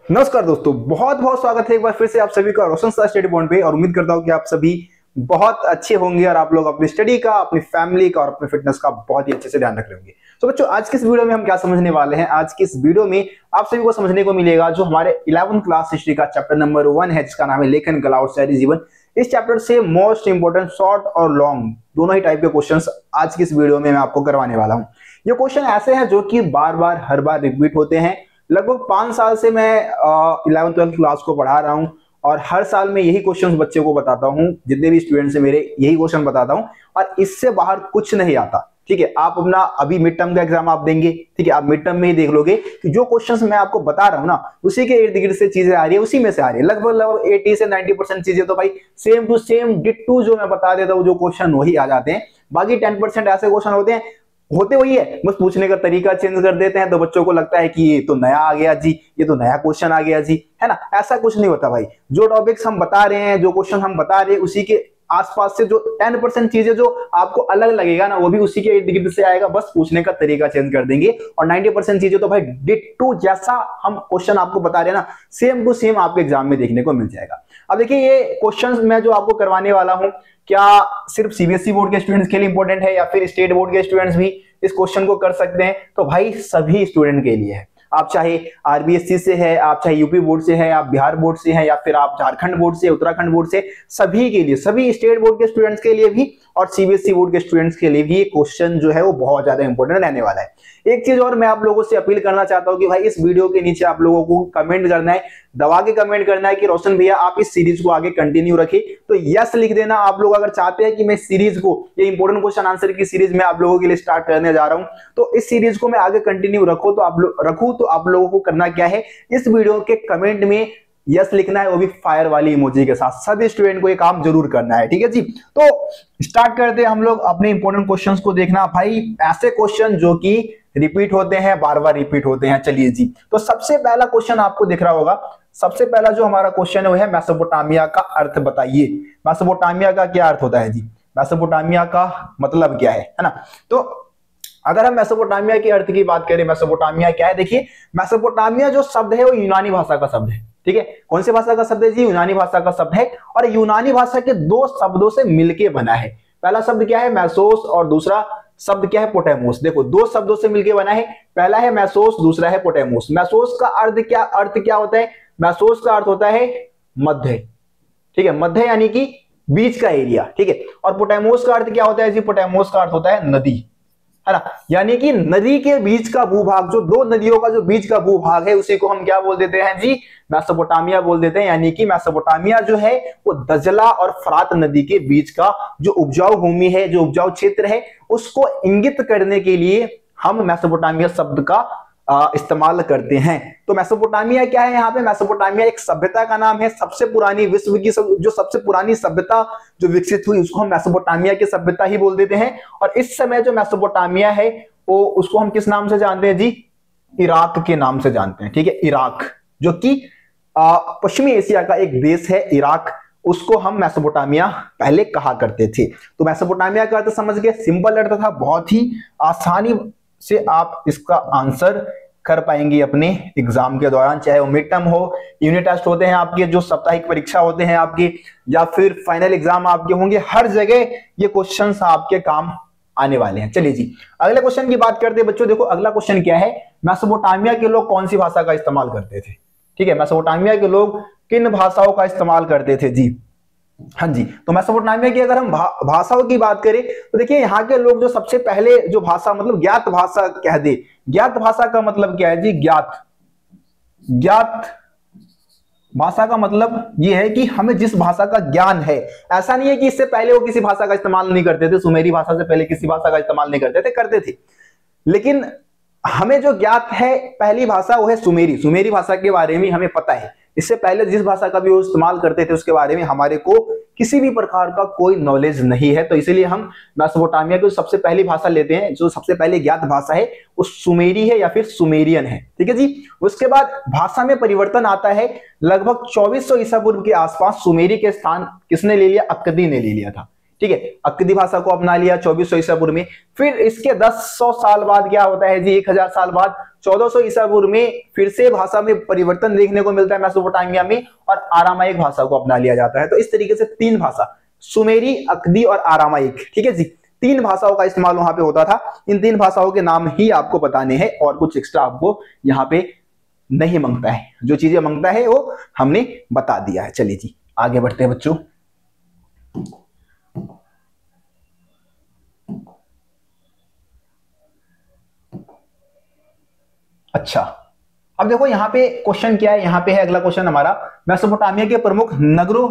नमस्कार दोस्तों, बहुत बहुत स्वागत है एक बार फिर से आप सभी का रोशन सर स्टडी पॉइंट पे। और उम्मीद करता हूँ कि आप सभी बहुत अच्छे होंगे और आप लोग अपनी स्टडी का, अपनी फैमिली का और अपने फिटनेस का बहुत ही अच्छे से ध्यान रख रहे होंगे। तो बच्चों, आज की इस वीडियो में हम क्या समझने वाले हैं? आज की इस वीडियो में आप सभी को समझने को मिलेगा जो हमारे 11th क्लास हिस्ट्री का चैप्टर नंबर 1 है, जिसका नाम है लेखन कला और शहरी जीवन। इस चैप्टर से मोस्ट इंपोर्टेंट शॉर्ट और लॉन्ग दोनों ही टाइप के क्वेश्चंस आज की इस वीडियो में मैं आपको करवाने वाला हूं। ये क्वेश्चन ऐसे हैं जो कि बार बार हर बार रिपीट होते हैं। लगभग 5 साल से मैं 11th 12th क्लास को पढ़ा रहा हूं और हर साल मैं यही क्वेश्चंस बच्चे को बताता हूं। जितने भी स्टूडेंट्स हैं मेरे, यही क्वेश्चन बताता हूं और इससे बाहर कुछ नहीं आता। ठीक है, आप अपना अभी मिड टर्म का एग्जाम आप देंगे, ठीक है, आप मिड टर्म में ही देख लोगे कि जो क्वेश्चंस मैं आपको बता रहा हूं ना, उसी के इर्द गिर्द से चीजें आ रही है, उसी में से आ रही है। लगभग 80 से 90% चीजें तो भाई सेम टू सेम डिट्टू जो मैं बता देता हूं जो क्वेश्चन वही आ जाते हैं। बाकी 10% ऐसे क्वेश्चन होते वही है, बस पूछने का तरीका चेंज कर देते हैं तो बच्चों को लगता है कि ये तो नया आ गया जी, ये तो नया क्वेश्चन आ गया जी, है ना। ऐसा कुछ नहीं होता भाई। जो टॉपिक्स हम बता रहे हैं, जो क्वेश्चन हम बता रहे हैं, उसी के आसपास से जो 10% चीजें जो आपको अलग लगेगा ना, वो भी उसी के इर्द गिर्द से आएगा, बस पूछने का तरीका चेंज कर देंगे। और 90% चीजें तो भाई डिट्टू जैसा हम क्वेश्चन आपको बता रहे हैं ना, सेम टू सेम आपके एग्जाम में देखने को मिल जाएगा। अब देखिए, ये क्वेश्चंस मैं जो आपको करवाने वाला हूं, क्या सिर्फ सीबीएसई बोर्ड के स्टूडेंट्स के लिए इंपॉर्टेंट है या फिर स्टेट बोर्ड के स्टूडेंट्स भी इस क्वेश्चन को कर सकते हैं? तो भाई सभी स्टूडेंट के लिए है। आप चाहे आरबीएससी से है, आप चाहे यूपी बोर्ड से है, आप बिहार बोर्ड से है, या फिर आप झारखंड बोर्ड से, उत्तराखंड बोर्ड से, सभी के लिए, सभी स्टेट बोर्ड के स्टूडेंट्स के लिए भी और सीबीएसई बोर्ड के स्टूडेंट्स के लिए भी ये क्वेश्चन जो है वो बहुत ज्यादा इंपॉर्टेंट रहने वाला है। एक चीज और मैं आप लोगों से अपील करना चाहता हूं कि भाई इस वीडियो के नीचे आप लोगों को कमेंट करना है, दबा के कमेंट करना है कि रोशन भैया आप इस सीरीज को आगे कंटिन्यू रखें। तो यस लिख देना आप लोग अगर चाहते हैं कि मैं सीरीज को, ये इंपॉर्टेंट क्वेश्चन आंसर की सीरीज में आप लोगों के लिए स्टार्ट करने जा रहा हूं, तो इस सीरीज को मैं आगे कंटिन्यू रखूं तो आप लोगों को करना क्या है, इस वीडियो के कमेंट में यस लिखना है, वो भी फायर वाली इमोजी के साथ। सभी स्टूडेंट को ये काम जरूर करना है, ठीक है जी। तो स्टार्ट करते हैं हम लोग अपने इंपॉर्टेंट क्वेश्चंस को देखना। भाई ऐसे क्वेश्चन जो कि रिपीट होते हैं, बार बार रिपीट होते हैं। चलिए जी, तो सबसे पहला क्वेश्चन आपको दिख रहा होगा। सबसे पहला जो हमारा क्वेश्चन है वो है मेसोपोटामिया का अर्थ बताइए। मेसोपोटामिया का क्या अर्थ होता है जी? मेसोपोटामिया का मतलब क्या है ना? तो अगर हम मेसोपोटामिया के अर्थ की बात करें, मेसोपोटामिया क्या है? देखिए, मेसोपोटामिया जो शब्द है वो यूनानी भाषा का शब्द है। ठीक है, कौन सी भाषा का शब्द है जी? यूनानी भाषा का शब्द है। और यूनानी भाषा के 2 शब्दों से मिलके बना है। पहला शब्द क्या है? मैसोस, और दूसरा शब्द क्या है? पोटेमोस। देखो, 2 शब्दों से मिलके बना है। पहला है मैसोस, दूसरा है पोटेमोस। मैसोस का अर्थ क्या होता है? मैसोस का अर्थ होता है मध्य। ठीक है, मध्य यानी कि बीच का एरिया। ठीक है, और पोटेमोस का अर्थ क्या होता है जी? पोटेमोस का अर्थ होता है नदी, है ना। यानी कि नदी के बीच का भूभाग, जो 2 नदियों का जो बीच का भूभाग है, उसी को हम क्या बोल देते हैं जी? मेसोपोटामिया बोल देते हैं। यानी कि मेसोपोटामिया जो है वो दजला और फरात नदी के बीच का जो उपजाऊ भूमि है, जो उपजाऊ क्षेत्र है, उसको इंगित करने के लिए हम मेसोपोटामिया शब्द का इस्तेमाल करते हैं। तो मेसोपोटामिया क्या है? यहाँ पे मेसोपोटामिया एक सभ्यता का नाम है। सबसे पुरानी विश्व की जो सबसे पुरानी सभ्यता जो विकसित हुई, उसको हम मेसोपोटामिया की सभ्यता ही बोल देते हैं। और इस समय जो मेसोपोटामिया है वो, उसको हम किस नाम से जानते हैं जी? इराक के नाम से जानते हैं। ठीक है, इराक जो कि पश्चिमी एशिया का एक देश है, इराक, उसको हम मेसोपोटामिया पहले कहा करते थे। तो मेसोपोटामिया का अर्थ समझ गए, सिंपल अर्थ था, बहुत ही आसानी से आप इसका आंसर कर पाएंगे अपने एग्जाम के दौरान, चाहे वो मिड टर्म हो, यूनिट टेस्ट होते हैं आपके, जो साप्ताहिक परीक्षा होते हैं आपके, या फिर फाइनल एग्जाम आपके होंगे, हर जगह ये क्वेश्चंस आपके काम आने वाले हैं। चलिए जी, अगले क्वेश्चन की बात करते हैं बच्चों। देखो, अगला क्वेश्चन क्या है? मेसोपोटामिया के लोग कौन सी भाषा का इस्तेमाल करते थे? ठीक है, मेसोपोटामिया के लोग किन भाषाओं का इस्तेमाल करते थे जी? हाँ जी, तो मेसोपोटामिया की अगर हम भाषाओं की बात करें तो देखिए, यहाँ के लोग जो सबसे पहले जो भाषा, मतलब ज्ञात भाषा कह दे, ज्ञात भाषा का मतलब क्या है जी? ज्ञात भाषा का मतलब ये है कि हमें जिस भाषा का ज्ञान है। ऐसा नहीं है कि इससे पहले वो किसी भाषा का इस्तेमाल नहीं करते थे, सुमेरी भाषा से पहले किसी भाषा का इस्तेमाल नहीं करते थे, करते थे, लेकिन हमें जो ज्ञात है पहली भाषा वो है सुमेरी। सुमेरी भाषा के बारे में हमें पता है। इससे पहले जिस भाषा का भी वो इस्तेमाल करते थे उसके बारे में हमारे को किसी भी प्रकार का कोई नॉलेज नहीं है। तो इसीलिए हम मेसोपोटामिया की सबसे पहली भाषा लेते हैं, जो सबसे पहले ज्ञात भाषा है वो सुमेरी है या फिर सुमेरियन है। ठीक है जी। उसके बाद भाषा में परिवर्तन आता है। लगभग 2400 ईसा पूर्व के आसपास सुमेरी के स्थान किसने ले लिया? अक्कदी ने ले लिया था। ठीक है, अक्दी भाषा को अपना लिया 2400 ईसा पूर्व में। फिर इसके 1000 साल बाद क्या होता है जी, 1000 साल बाद 1400 ईसा पूर्व में फिर से भाषा में परिवर्तन देखने को मिलता है मेसोपोटामिया में, और आरामाइक भाषा को अपना लिया जाता है। तो इस तरीके से 3 भाषा, सुमेरी, अक्दी और आरामाइक, ठीक है जी, 3 भाषाओं का इस्तेमाल वहां पे होता था। इन 3 भाषाओं के नाम ही आपको बताने हैं और कुछ एक्स्ट्रा आपको यहाँ पे नहीं मांगता है, जो चीजें मांगता है वो हमने बता दिया है। चलिए जी आगे बढ़ते हैं बच्चों। अच्छा, अब देखो यहाँ पे क्वेश्चन क्या है, यहाँ पे है अगला क्वेश्चन हमारा, मेसोपोटामिया के प्रमुख नगरों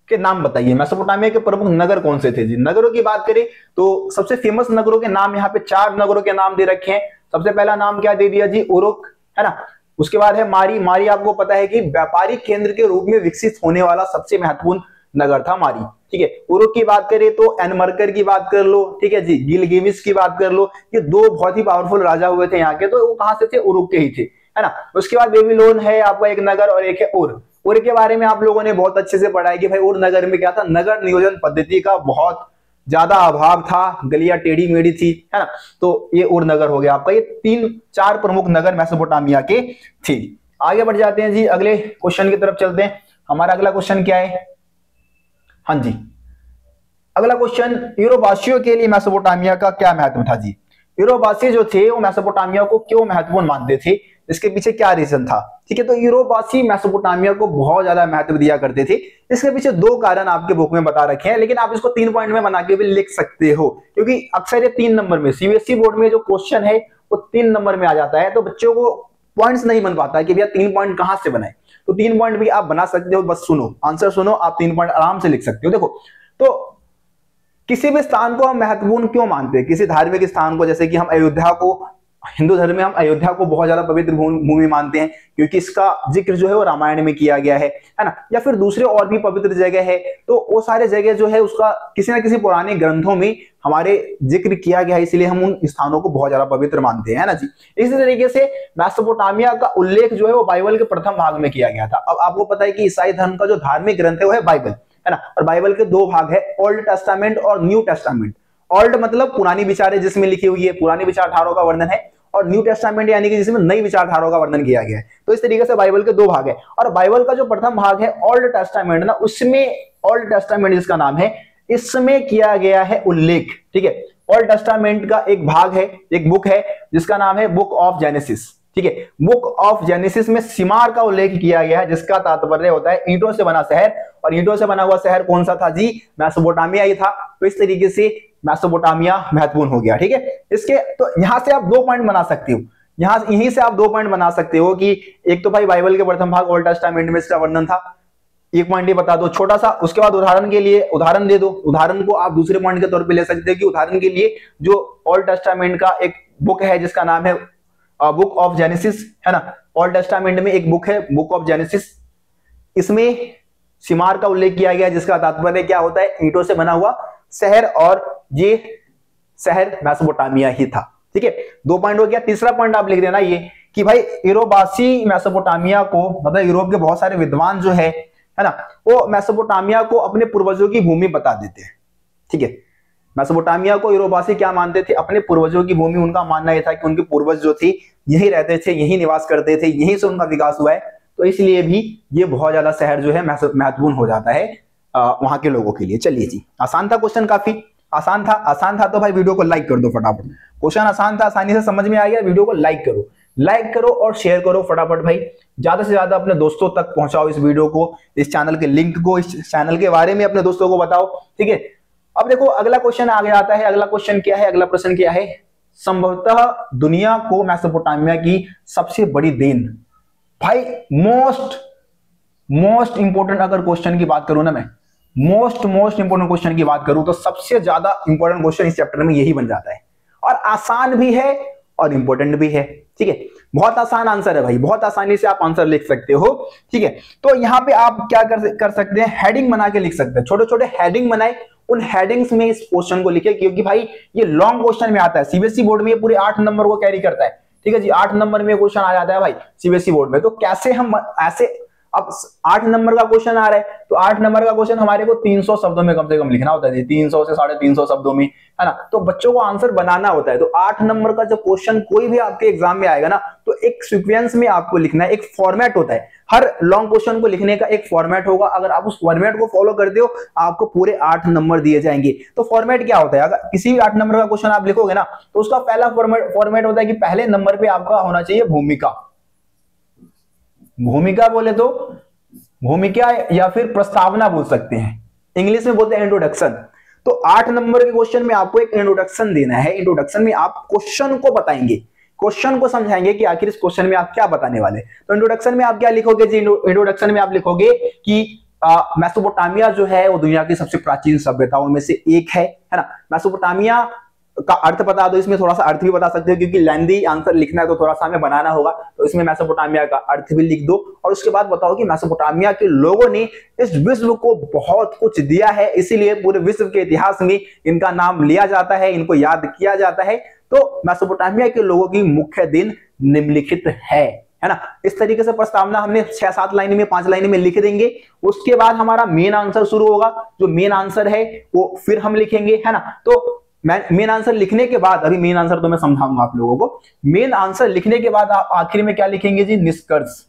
के नाम बताइए। मेसोपोटामिया के प्रमुख नगर कौन से थे जी? नगरों की बात करें तो सबसे फेमस नगरों के नाम यहाँ पे 4 नगरों के नाम दे रखे हैं। सबसे पहला नाम क्या दे दिया जी? उरुक, है ना। उसके बाद है मारी। मारी आपको पता है कि व्यापारिक केंद्र के रूप में विकसित होने वाला सबसे महत्वपूर्ण नगर था मारी, ठीक है। उरुक की बात करें तो एनमर्कर की बात कर लो, ठीक है जी, गिलगिमिस की बात कर लो, ये 2 बहुत ही पावरफुल राजा हुए थे यहाँ के, तो वो कहां से थे? उरुक के ही थे, है ना। उसके बाद बेबीलोन है आपका एक नगर, और एक है उर। उर के बारे में आप लोगों ने बहुत अच्छे से पढ़ा है कि भाई उर नगर में क्या था, नगर नियोजन पद्धति का बहुत ज्यादा अभाव था, गलियां टेढ़ी मेढ़ी थी, है ना। तो ये उर नगर हो गया आपका। ये 3-4 प्रमुख नगर मेसोपोटामिया के थे। आगे बढ़ जाते हैं जी, अगले क्वेश्चन की तरफ चलते हैं। हमारा अगला क्वेश्चन क्या है? हाँ जी, अगला क्वेश्चन, यूरोपवासियों के लिए मेसोपोटामिया का क्या महत्व था जी? यूरोपवासी जो थे वो मेसोपोटामिया को क्यों महत्वपूर्ण मानते थे, इसके पीछे क्या रीजन था? ठीक है, तो यूरोपवासी मेसोपोटामिया को बहुत ज्यादा महत्व दिया करते थे। इसके पीछे 2 कारण आपके बुक में बता रखे हैं, लेकिन आप इसको 3 पॉइंट में बना के भी लिख सकते हो, क्योंकि अक्सर ये 3 नंबर में, सीबीएसई बोर्ड में जो क्वेश्चन है वो 3 नंबर में आ जाता है, तो बच्चों को पॉइंट्स नहीं बन पाता है कि भैया 3 पॉइंट कहां से बनाए। तो 3 पॉइंट भी आप बना सकते हो, बस सुनो, आंसर सुनो, आप 3 पॉइंट आराम से लिख सकते हो। देखो, तो किसी भी स्थान को हम महत्वपूर्ण क्यों मानते हैं, किसी धार्मिक स्थान को, जैसे कि हम अयोध्या को, हिंदू धर्म में हम अयोध्या को बहुत ज्यादा पवित्र भूमि मानते हैं, क्योंकि इसका जिक्र जो है वो रामायण में किया गया है ना, या फिर दूसरे और भी पवित्र जगह है, तो वो सारे जगह जो है उसका किसी ना किसी पुराने ग्रंथों में हमारे जिक्र किया गया है, इसलिए हम उन स्थानों को बहुत ज्यादा पवित्र मानते हैं, है ना जी। इसी तरीके से मेसोपोटामिया का उल्लेख जो है वो बाइबल के प्रथम भाग में किया गया था। अब आपको पता है कि ईसाई धर्म का जो धार्मिक ग्रंथ है वो है बाइबल, है ना, और बाइबल के 2 भाग है, ओल्ड टेस्टामेंट और न्यू टेस्टामेंट। ओल्ड मतलब पुरानी विचारें जिसमें लिखी हुई है, पुरानी विचारधाराओं का वर्णन है, और न्यू टेस्टामेंट यानी कि जिसमें नई विचारधाराओं का वर्णन किया गया है। तो इस तरीके से बाइबल के 2 भाग है, और बाइबल का जो प्रथम भाग है ओल्ड टेस्टामेंट ना, उसमें ओल्ड टेस्टामेंट जिसका नाम है, इसमें किया गया है उल्लेख, ठीक है। ओल्ड टेस्टामेंट का एक भाग है, एक बुक है जिसका नाम है बुक ऑफ जेनेसिस, ठीक है। बुक ऑफ जेनेसिस में सिमार का उल्लेख किया गया है, जिसका तात्पर्य होता है ईंटों से बना शहर, और ईंटों से बना हुआ शहर कौन सा था जी? मेसोपोटामिया ही था। तो इस तरीके से मेसोपोटामिया महत्वपूर्ण हो गया, ठीक है। इसके तो यहां से आप 2 पॉइंट बना सकते हो, यहीं से आप 2 पॉइंट बना सकते हो कि एक तो भाई बाइबल के प्रथम भाग ओल्ड टेस्टामेंट में इसका वर्णन था, एक पॉइंट ये बता दो छोटा सा। उसके बाद उदाहरण के लिए उदाहरण दे दो, उदाहरण को आप दूसरे पॉइंट के तौर पे ले सकते हो कि उदाहरण के लिए जो ओल्ड टेस्टामेंट का एक बुक है जिसका नाम है बुक ऑफ जेनेसिस, है ना। ओल्ड टेस्टामेंट में एक बुक है बुक ऑफ जेनेसिस, इसमें सिमार का उल्लेख किया गया, जिसका तात्पर्य क्या होता है? ईंटों से बना हुआ शहर, और ये शहर मेसोपोटामिया ही था, ठीक है। 2 पॉइंट हो गया। तीसरा पॉइंट आप लिख देना ये कि भाई यूरोपवासी मेसोपोटामिया को, मतलब यूरोप के बहुत सारे विद्वान जो है ना, वो मेसोपोटामिया को अपने पूर्वजों की भूमि बता देते हैं, ठीक है। मेसोपोटामिया को यूरोपवासी क्या मानते थे? अपने पूर्वजों की भूमि। उनका मानना यह था कि उनके पूर्वज जो थे यही रहते थे, यही निवास करते थे, यहीं से उनका विकास हुआ है, तो इसलिए भी ये बहुत ज्यादा शहर जो है महत्वपूर्ण हो जाता है वहां के लोगों के लिए। चलिए जी, आसान था क्वेश्चन, काफी आसान था तो भाई वीडियो को लाइक कर दो फटाफट। क्वेश्चन आसान था, आसानी से समझ में आ गया, वीडियो को लाइक करो और शेयर करो फटाफट भाई, ज्यादा से ज्यादा अपने दोस्तों तक पहुंचाओ इस वीडियो को, इस चैनल के लिंक को, इस चैनल के बारे में अपने दोस्तों को बताओ, ठीक है। अब देखो अगला क्वेश्चन आगे आता है। अगला क्वेश्चन क्या है? अगला प्रश्न क्या है? संभवतः दुनिया को मेसोपोटामिया की सबसे बड़ी देन, भाई मोस्ट इंपोर्टेंट अगर क्वेश्चन की बात करूं ना मैं, मोस्ट इंपोर्टेंट क्वेश्चन की बात करूं तो सबसे ज्यादा इंपोर्टेंट क्वेश्चन इस चैप्टर में यही बन जाता है, और आसान भी है और इंपोर्टेंट भी है, ठीक है। बहुत आसान आंसर है भाई, बहुत आसानी से आप आंसर लिख सकते हो, ठीक है। तो यहाँ पे आप क्या कर सकते हैं? हेडिंग बना के लिख सकते हैं, छोटे छोटे हेडिंग बनाए, उन हेडिंग्स में इस क्वेश्चन को लिखे, क्योंकि भाई ये लॉन्ग क्वेश्चन में आता है। सीबीएसई बोर्ड में ये पूरे 8 नंबर को कैरी करता है, ठीक है जी। 8 नंबर में क्वेश्चन आ जाता है भाई सीबीएसई बोर्ड में। तो कैसे हम ऐसे अब 8 नंबर का क्वेश्चन आ रहा है, तो 8 नंबर का क्वेश्चन हमारे को 300 शब्दों में कम से कम लिखना होता है, 300 से 350 शब्दों में, है ना। तो बच्चों को आंसर बनाना होता है। तो 8 नंबर का जब क्वेश्चन कोई भी आपके एग्जाम में आएगा ना, तो एक सीक्वेंस में आपको लिखना है, एक फॉर्मेट होता है। हर लॉन्ग क्वेश्चन को लिखने का एक फॉर्मेट होगा। अगर आप उस फॉर्मेट को फॉलो करते हो, आपको पूरे 8 नंबर दिए जाएंगे। तो फॉर्मेट क्या होता है, अगर किसी भी 8 नंबर का क्वेश्चन आप लिखोगे ना, तो उसका पहला फॉर्मेट होता है कि पहले नंबर पे आपका होना चाहिए भूमिका। भूमिका बोले तो भूमिका या फिर प्रस्तावना बोल सकते हैं, इंग्लिश में बोलते हैं इंट्रोडक्शन। तो 8 नंबर के क्वेश्चन में आपको एक इंट्रोडक्शन देना है। इंट्रोडक्शन में आप क्वेश्चन को बताएंगे, क्वेश्चन को समझाएंगे कि आखिर इस क्वेश्चन में आप क्या बताने वाले। तो इंट्रोडक्शन में आप क्या लिखोगे जी, इंट्रोडक्शन में आप लिखोगे कि मेसोपोटामिया जो है वो दुनिया की सबसे प्राचीन सभ्यताओं में से एक है ना। मेसोपोटामिया का अर्थ बता दो, इसमें थोड़ा सा अर्थ भी बता सकते हो, क्योंकि लेंदी आंसर लिखना है तो थोड़ा सा हमें बनाना होगा। तो इसमें मेसोपोटामिया का अर्थ भी लिख दो, और उसके बाद बताओ कि मेसोपोटामिया के लोगों ने इस विश्व को बहुत कुछ दिया है, इसीलिए पूरे विश्व के इतिहास में इनका नाम लिया जाता है, इनको याद किया जाता है। तो मेसोपोटामिया के लोगों की मुख्य दिन निम्नलिखित है ना। इस तरीके से प्रस्तावना हमने 6-7 लाइन में, 5 लाइन में लिख देंगे। उसके बाद हमारा मेन आंसर शुरू होगा। जो मेन आंसर है वो फिर हम लिखेंगे, है ना। तो मेन आंसर लिखने के बाद, अभी मेन आंसर तो मैं समझाऊंगा आप लोगों को। मेन आंसर लिखने के बाद आप आखिर में क्या लिखेंगे जी, निष्कर्ष।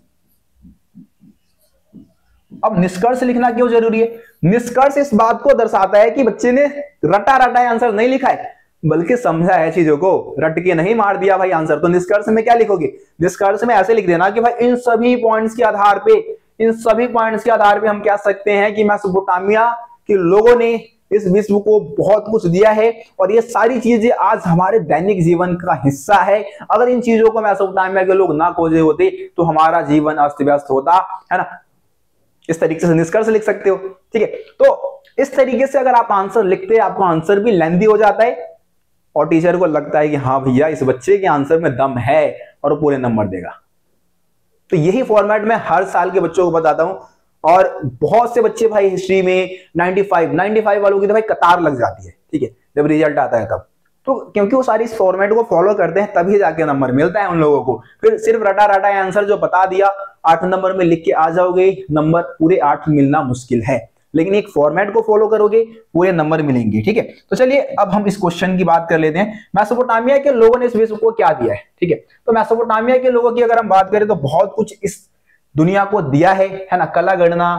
अब निष्कर्ष लिखना क्यों जरूरी है? निष्कर्ष इस बात को दर्शाता है कि बच्चे ने रटा रटा आंसर नहीं लिखा है, बल्कि समझा है चीजों को, रट के नहीं मार दिया भाई आंसर। तो निष्कर्ष में क्या लिखोगे? निष्कर्ष में ऐसे लिख देना कि भाई इन सभी पॉइंट्स के आधार पे हम कह सकते हैं कि मेसोपोटामिया के लोगों ने इस विश्व को बहुत कुछ दिया है, और ये सारी चीजें आज हमारे दैनिक जीवन का हिस्सा है। अगर इन चीजों को मेसोपोटामिया के लोग ना खोजे होते तो हमारा जीवन अस्त व्यस्त होता, है ना। इस तरीके से निष्कर्ष लिख सकते हो, ठीक है। तो इस तरीके से अगर आप आंसर लिखते हैं, आपको आंसर भी लेंदी हो जाता है, और टीचर को लगता है कि हाँ भैया इस बच्चे के आंसर में दम है, और पूरे नंबर देगा। तो यही फॉर्मेट मैं हर साल के बच्चों को बताता हूं, और बहुत से बच्चे भाई हिस्ट्री में 95 वालों की तो भाई कतार लग जाती है, ठीक है, जब रिजल्ट आता है तब। तो क्योंकि वो सारी इस फॉर्मेट को फॉलो करते हैं, तभी जाके नंबर मिलता है उन लोगों को। फिर सिर्फ रटा रटा आंसर जो बता दिया 8 नंबर में लिख के आ जाओगे, नंबर पूरे 8 मिलना मुश्किल है। लेकिन एक फॉर्मेट को फॉलो करोगे, पूरे नंबर मिलेंगे, ठीक है। तो चलिए अब हम इस क्वेश्चन की बात कर लेते हैं। मेसोपोटामिया के लोगों ने इस विश्व को क्या दिया है, ठीक है। तो मेसोपोटामिया के लोगों की अगर हम बात करें तो बहुत कुछ इस दुनिया को दिया है ना। कला गणना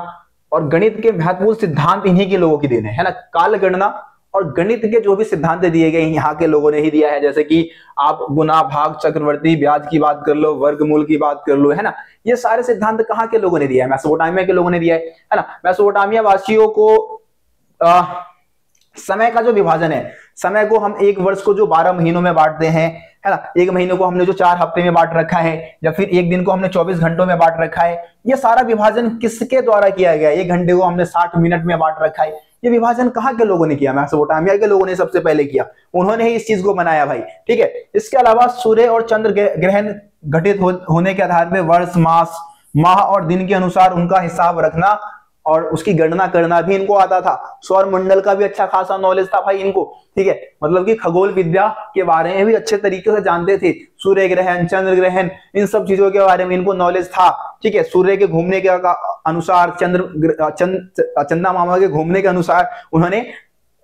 और गणित के महत्वपूर्ण सिद्धांत इन्हीं के लोगों की देन है ना। काल गणना और गणित के जो भी सिद्धांत दिए गए यहाँ के लोगों ने ही दिया है। जैसे कि आप गुना, भाग, चक्रवर्ती ब्याज की बात कर लो, वर्गमूल की बात कर लो, है ना। ये सारे सिद्धांत कहाँ के लोगों ने दिया है? मेसोपोटामिया के लोगों ने दिया है ना। मेसोपोटामिया वासियों को समय का जो विभाजन है, समय को हम एक वर्ष को जो 12 महीनों में बांटते हैं, है ना। एक महीने को हमने जो 4 हफ्ते में बांट रखा है, या फिर एक दिन को हमने 24 घंटों में बांट रखा है, ये सारा विभाजन किसके द्वारा किया गया है? 1 घंटे को हमने 60 मिनट में बांट रखा है। ये विभाजन कहाँ के लोगों ने किया? मेसोपोटामिया के लोगों ने सबसे पहले किया, उन्होंने ही इस चीज को बनाया भाई, ठीक है। इसके अलावा सूर्य और चंद्र ग्रहण घटित होने के आधार पर वर्ष, मास, माह और दिन के अनुसार उनका हिसाब रखना और उसकी गणना करना भी इनको आता था। सौर मंडल का भी अच्छा खासा नॉलेज था भाई इनको, ठीक है। मतलब कि खगोल विद्या के बारे में भी अच्छे तरीके से जानते थे। सूर्य ग्रहण, चंद्र ग्रहण, इन सब चीजों के बारे में इनको नॉलेज था, ठीक है। सूर्य के घूमने के अनुसार, चंद्रमा मामा के घूमने के अनुसार उन्होंने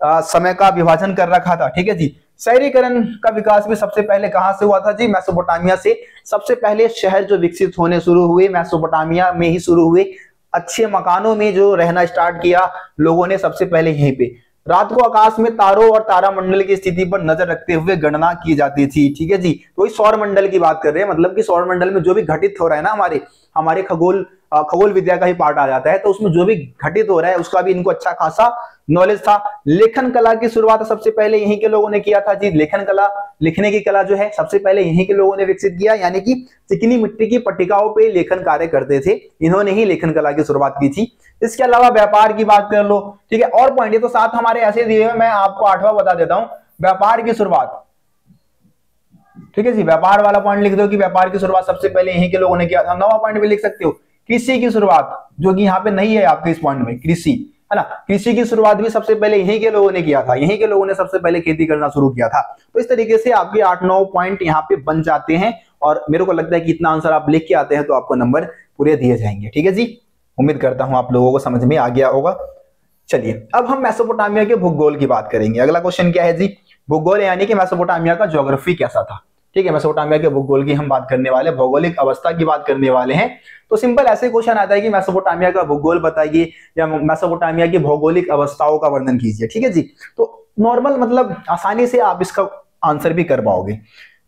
समय का विभाजन कर रखा था, ठीक है जी। शहरीकरण का विकास भी सबसे पहले कहां से हुआ था जी? मेसोपोटामिया से। सबसे पहले शहर जो विकसित होने शुरू हुए मेसोपोटामिया में ही शुरू हुए। अच्छे मकानों में जो रहना स्टार्ट किया लोगों ने सबसे पहले यहीं पे। रात को आकाश में तारों और तारामंडल की स्थिति पर नजर रखते हुए गणना की जाती थी, ठीक है जी। तो इस सौर मंडल की बात कर रहे हैं, मतलब कि सौर मंडल में जो भी घटित हो रहा है ना, हमारे खगोल विद्या का ही पार्ट आ जाता है, तो उसमें जो भी घटित हो रहा है उसका भी इनको अच्छा खासा नॉलेज था। लेखन कला की शुरुआत सबसे पहले यहीं के लोगों ने किया था जी। लेखन कला, लिखने की कला जो है सबसे पहले यहीं के लोगों ने विकसित किया, यानी कि चिकनी मिट्टी की पट्टिकाओं पे लेखन कार्य करते थे, इन्होंने ही लेखन कला की शुरुआत की थी। इसके अलावा व्यापार की बात कर लो, ठीक है। और पॉइंट, ये तो 7 हमारे ऐसे दिए हुए, मैं आपको 8वां बता देता हूं, व्यापार की शुरुआत, ठीक है जी। व्यापार वाला पॉइंट लिख दो कि व्यापार की शुरुआत सबसे पहले यहीं के लोगों ने किया था। 9वां पॉइंट भी लिख सकते हो, कृषि की शुरुआत, जो कि यहाँ पे नहीं है आपके इस पॉइंट में, कृषि, है ना। कृषि की शुरुआत भी सबसे पहले यहीं के लोगों ने किया था, यहीं के लोगों ने सबसे पहले खेती करना शुरू किया था। तो इस तरीके से आपके 8-9 पॉइंट यहाँ पे बन जाते हैं, और मेरे को लगता है कि इतना आंसर आप लिख के आते हैं तो आपको नंबर पूरे दिए जाएंगे, ठीक है जी। उम्मीद करता हूं आप लोगों को समझ में आ गया होगा। चलिए अब हम मेसोपोटामिया के भूगोल की बात करेंगे। अगला क्वेश्चन क्या है जी, भूगोल यानी कि मेसोपोटामिया का ज्योग्राफी कैसा था। ठीक है, मेसोपोटामिया के भूगोल की हम बात करने वाले, भौगोलिक अवस्था की बात करने वाले हैं। तो सिंपल ऐसे क्वेश्चन आता है कि मेसोपोटामिया का भूगोल बताइए या मेसोपोटामिया की भौगोलिक अवस्थाओं का वर्णन कीजिए। ठीक है जी, तो नॉर्मल मतलब आसानी से आप इसका आंसर भी कर पाओगे।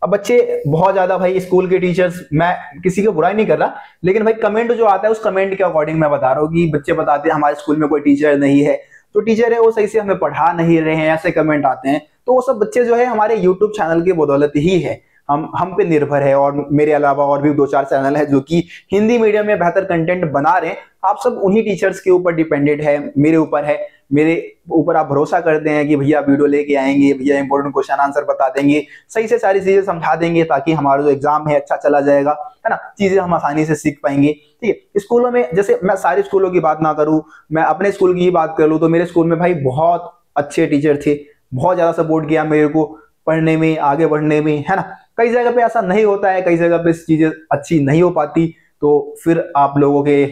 अब बच्चे बहुत ज्यादा भाई स्कूल के टीचर्स, मैं किसी को बुराई नहीं कर रहा, लेकिन भाई कमेंट जो आता है उस कमेंट के अकॉर्डिंग मैं बता रहा हूँ कि बच्चे बताते हैं हमारे स्कूल में कोई टीचर नहीं है, तो टीचर है वो सही से हमें पढ़ा नहीं रहे हैं, ऐसे कमेंट आते हैं। तो वो सब बच्चे जो है हमारे यूट्यूब चैनल की बदौलत ही है, हम पे निर्भर है। और मेरे अलावा और भी 2-4 चैनल है जो कि हिंदी मीडियम में बेहतर कंटेंट बना रहे हैं। आप सब उन्हीं टीचर्स के ऊपर डिपेंडेंट है, मेरे ऊपर है। मेरे ऊपर आप भरोसा करते हैं कि भैया वीडियो लेके आएंगे, भैया इंपॉर्टेंट क्वेश्चन आंसर बता देंगे, सही से सारी चीजें समझा देंगे, ताकि हमारा जो एग्जाम है अच्छा चला जाएगा, है ना, चीजें हम आसानी से सीख पाएंगे। ठीक है, स्कूलों में जैसे मैं सारे स्कूलों की बात ना करूं, मैं अपने स्कूल की ही बात कर लूं, तो मेरे स्कूल में भाई बहुत अच्छे टीचर थे, बहुत ज्यादा सपोर्ट किया मेरे को पढ़ने में, आगे बढ़ने में, है ना। कई जगह पे ऐसा नहीं होता है, कई जगह पे चीजें अच्छी नहीं हो पाती, तो फिर आप लोगों के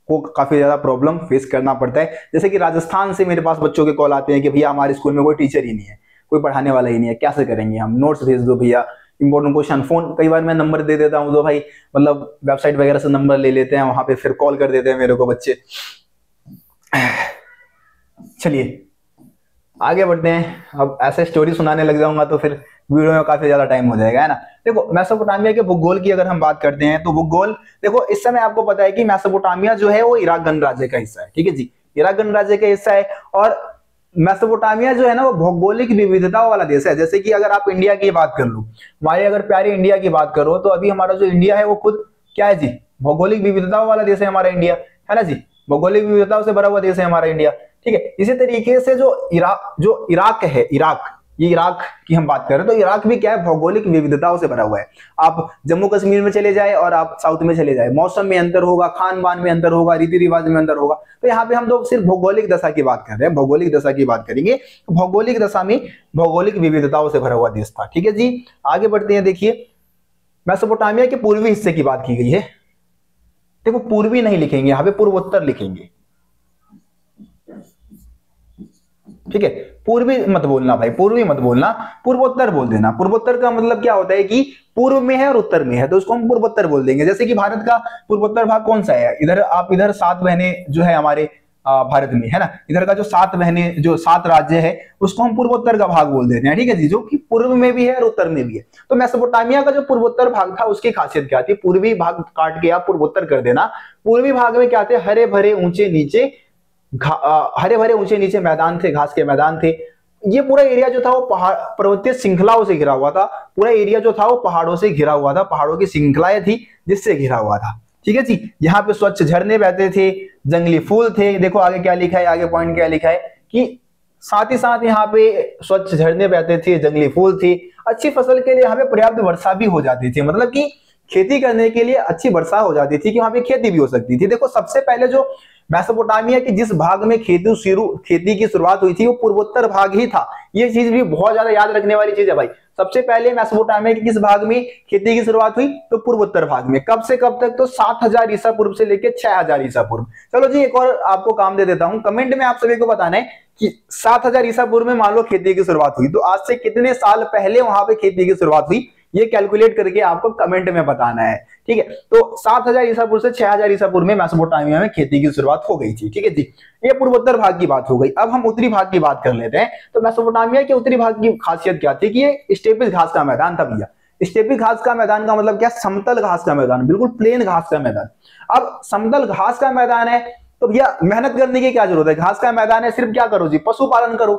को काफी ज्यादा प्रॉब्लम फेस करना पड़ता है। जैसे कि राजस्थान से मेरे पास बच्चों के कॉल आते हैं कि भैया हमारे स्कूल में कोई टीचर ही नहीं है, कोई पढ़ाने वाला ही नहीं है, कैसे करेंगे हम, नोट्स भेज दो भैया, इंपॉर्टेंट क्वेश्चन। फोन कई बार मैं नंबर दे देता हूँ तो भाई मतलब वेबसाइट वगैरह से नंबर ले लेते हैं, वहां पे फिर कॉल कर देते हैं मेरे को बच्चे। चलिए आगे बढ़ते हैं। अब ऐसे स्टोरी सुनाने लग जाऊंगा तो फिर वीडियो में काफी ज्यादा टाइम हो जाएगा, है ना। देखो मेसोपोटामिया के भूगोल की अगर हम बात करते हैं तो भूगोल, देखो इस समय आपको पता है कि मेसोपोटामिया जो है वो इराक गणराज्य का हिस्सा है। ठीक है जी, इराक गणराज्य का हिस्सा है। और मेसोपोटामिया जो है ना वो भौगोलिक विविधताओं वाला देश है। जैसे कि अगर आप इंडिया की बात कर लो, हमारे अगर प्यारे इंडिया की बात करो, तो अभी हमारा जो इंडिया है वो खुद क्या है जी, भौगोलिक विविधताओं वाला देश है हमारा इंडिया, है ना जी, भौगोलिक विविधताओं से भरा हुआ देश है हमारा इंडिया। ठीक है, इसी तरीके से जो इराक है, ये इराक की हम बात करें तो इराक भी क्या है, भौगोलिक विविधताओं से भरा हुआ है। आप जम्मू कश्मीर में चले जाए और आप साउथ में चले जाए, मौसम में अंतर होगा, खान पान में अंतर होगा, रीति रिवाज में अंतर होगा। तो यहाँ पे हम लोग सिर्फ भौगोलिक दशा की बात कर रहे हैं, भौगोलिक दशा की बात करेंगे। तो भौगोलिक दशा में भौगोलिक विविधताओं से भरा हुआ देश था। ठीक है जी, आगे बढ़ते हैं। देखिए मेसोपोटामिया के पूर्वी हिस्से की बात की गई है। देखो पूर्वी नहीं लिखेंगे यहाँ पे, पूर्वोत्तर लिखेंगे। ठीक है, पूर्वी मत बोलना भाई, पूर्वी मत बोलना, पूर्वोत्तर बोल देना। पूर्वोत्तर का मतलब क्या होता है कि पूर्व में है और उत्तर में है, तो उसको हम पूर्वोत्तर बोल देंगे। जैसे कि भारत का पूर्वोत्तर भाग कौन सा है, इधर आप इधर 7 बहनें जो है हमारे भारत में, है ना, इधर का जो 7 बहनें, जो 7 राज्य है, उसको हम पूर्वोत्तर का भाग बोल देते हैं। ठीक है जी, जो कि पूर्व में भी है और उत्तर में भी है। तो मेसोपोटामिया का जो पूर्वोत्तर भाग था उसकी खासियत क्या थी, पूर्वी भाग काट के आप पूर्वोत्तर कर देना। पूर्वी भाग में क्या थे, हरे भरे ऊंचे नीचे मैदान थे, घास के मैदान थे। ये पूरा एरिया जो था वो पहाड़ पर्वतीय श्रृंखलाओं से घिरा हुआ था। पूरा एरिया जो था वो पहाड़ों से घिरा हुआ था, पहाड़ों की श्रृंखलाएं थी जिससे घिरा हुआ था। ठीक है जी, यहाँ पे स्वच्छ झरने बहते थे, जंगली फूल थे। देखो आगे क्या लिखा है, आगे पॉइंट क्या लिखा है कि साथ ही साथ यहाँ पे स्वच्छ झरने बहते थे, जंगली फूल थे। अच्छी फसल के लिए यहाँ पे पर्याप्त वर्षा भी हो जाती थी, मतलब कि खेती करने के लिए अच्छी वर्षा हो जाती थी कि वहां पे खेती भी हो सकती थी। देखो सबसे पहले जो मेसोपोटामिया के जिस भाग में खेती की शुरुआत हुई थी वो पूर्वोत्तर भाग ही था। ये चीज भी बहुत ज्यादा याद रखने वाली चीज है भाई। सबसे पहले मेसोपोटामिया के किस भाग में खेती की शुरुआत हुई, तो पूर्वोत्तर भाग में। कब से कब तक, तो 7000 ईसा पूर्व से लेकर 6000 ईसा पूर्व। चलो जी एक और आपको काम दे देता हूं, कमेंट में आप सभी को बताना है कि 7000 ईसा पूर्व में मान लो खेती की शुरुआत हुई, तो आज से कितने साल पहले वहां पे खेती की शुरुआत हुई, ये कैलकुलेट करके आपको कमेंट में बताना है। ठीक है, तो 7000 ईसा पूर्व से 6000 ईसा पूर्व में मेसोपोटामिया में खेती की शुरुआत हो गई थी। ठीक है जी, ये पूर्वोत्तर भाग की बात हो गई। अब हम उत्तरी भाग की बात कर लेते हैं। तो मेसोपोटामिया के उत्तरी भाग की खासियत क्या थी कि ये स्टेपिस घास का मैदान था भैया। स्टेपिस घास का मैदान का मतलब क्या, समतल घास का मैदान, बिल्कुल प्लेन घास का मैदान। अब समतल घास का मैदान है तो भैया मेहनत करने की क्या जरूरत है, घास का मैदान है, सिर्फ क्या करो जी, पशुपालन करो,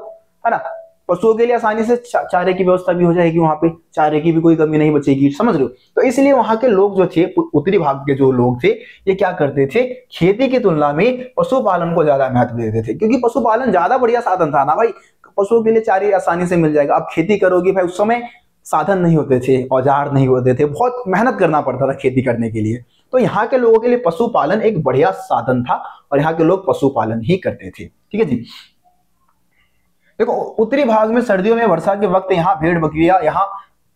है ना। पशुओं के लिए आसानी से चारे की व्यवस्था भी हो जाएगी, वहां पे चारे की भी कोई कमी नहीं बचेगी, समझ रहे हो। तो इसलिए वहां के लोग जो थे, उत्तरी भाग के जो लोग थे, ये क्या करते थे, खेती की तुलना में पशुपालन को ज्यादा महत्व देते थे, क्योंकि पशुपालन ज्यादा बढ़िया साधन था ना भाई। पशुओं के लिए चारे आसानी से मिल जाएगा। अब खेती करोगे भाई, उस समय साधन नहीं होते थे, औजार नहीं होते थे, बहुत मेहनत करना पड़ता था खेती करने के लिए। तो यहाँ के लोगों के लिए पशुपालन एक बढ़िया साधन था और यहाँ के लोग पशुपालन ही करते थे। ठीक है जी, देखो उत्तरी भाग में सर्दियों में वर्षा के वक्त यहाँ भेड़ बकरियां, यहाँ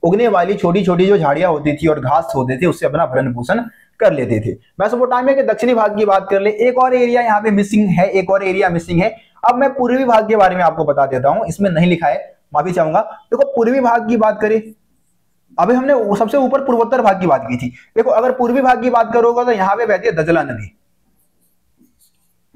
उगने वाली छोटी छोटी जो झाड़ियां होती थी और घास होते थे, उससे अपना भरण पोषण कर लेते थे। मेसोपोटामिया के दक्षिणी भाग की बात कर ले, एक और एरिया यहाँ पे मिसिंग है, एक और एरिया मिसिंग है। अब मैं पूर्वी भाग के बारे में आपको बता देता हूं, इसमें नहीं लिखा है, माफी चाहूंगा। देखो पूर्वी भाग की बात करें, अभी हमने सबसे ऊपर पूर्वोत्तर भाग की बात की थी। देखो अगर पूर्वी भाग की बात करोगे तो यहाँ पे बहती है दजला नदी,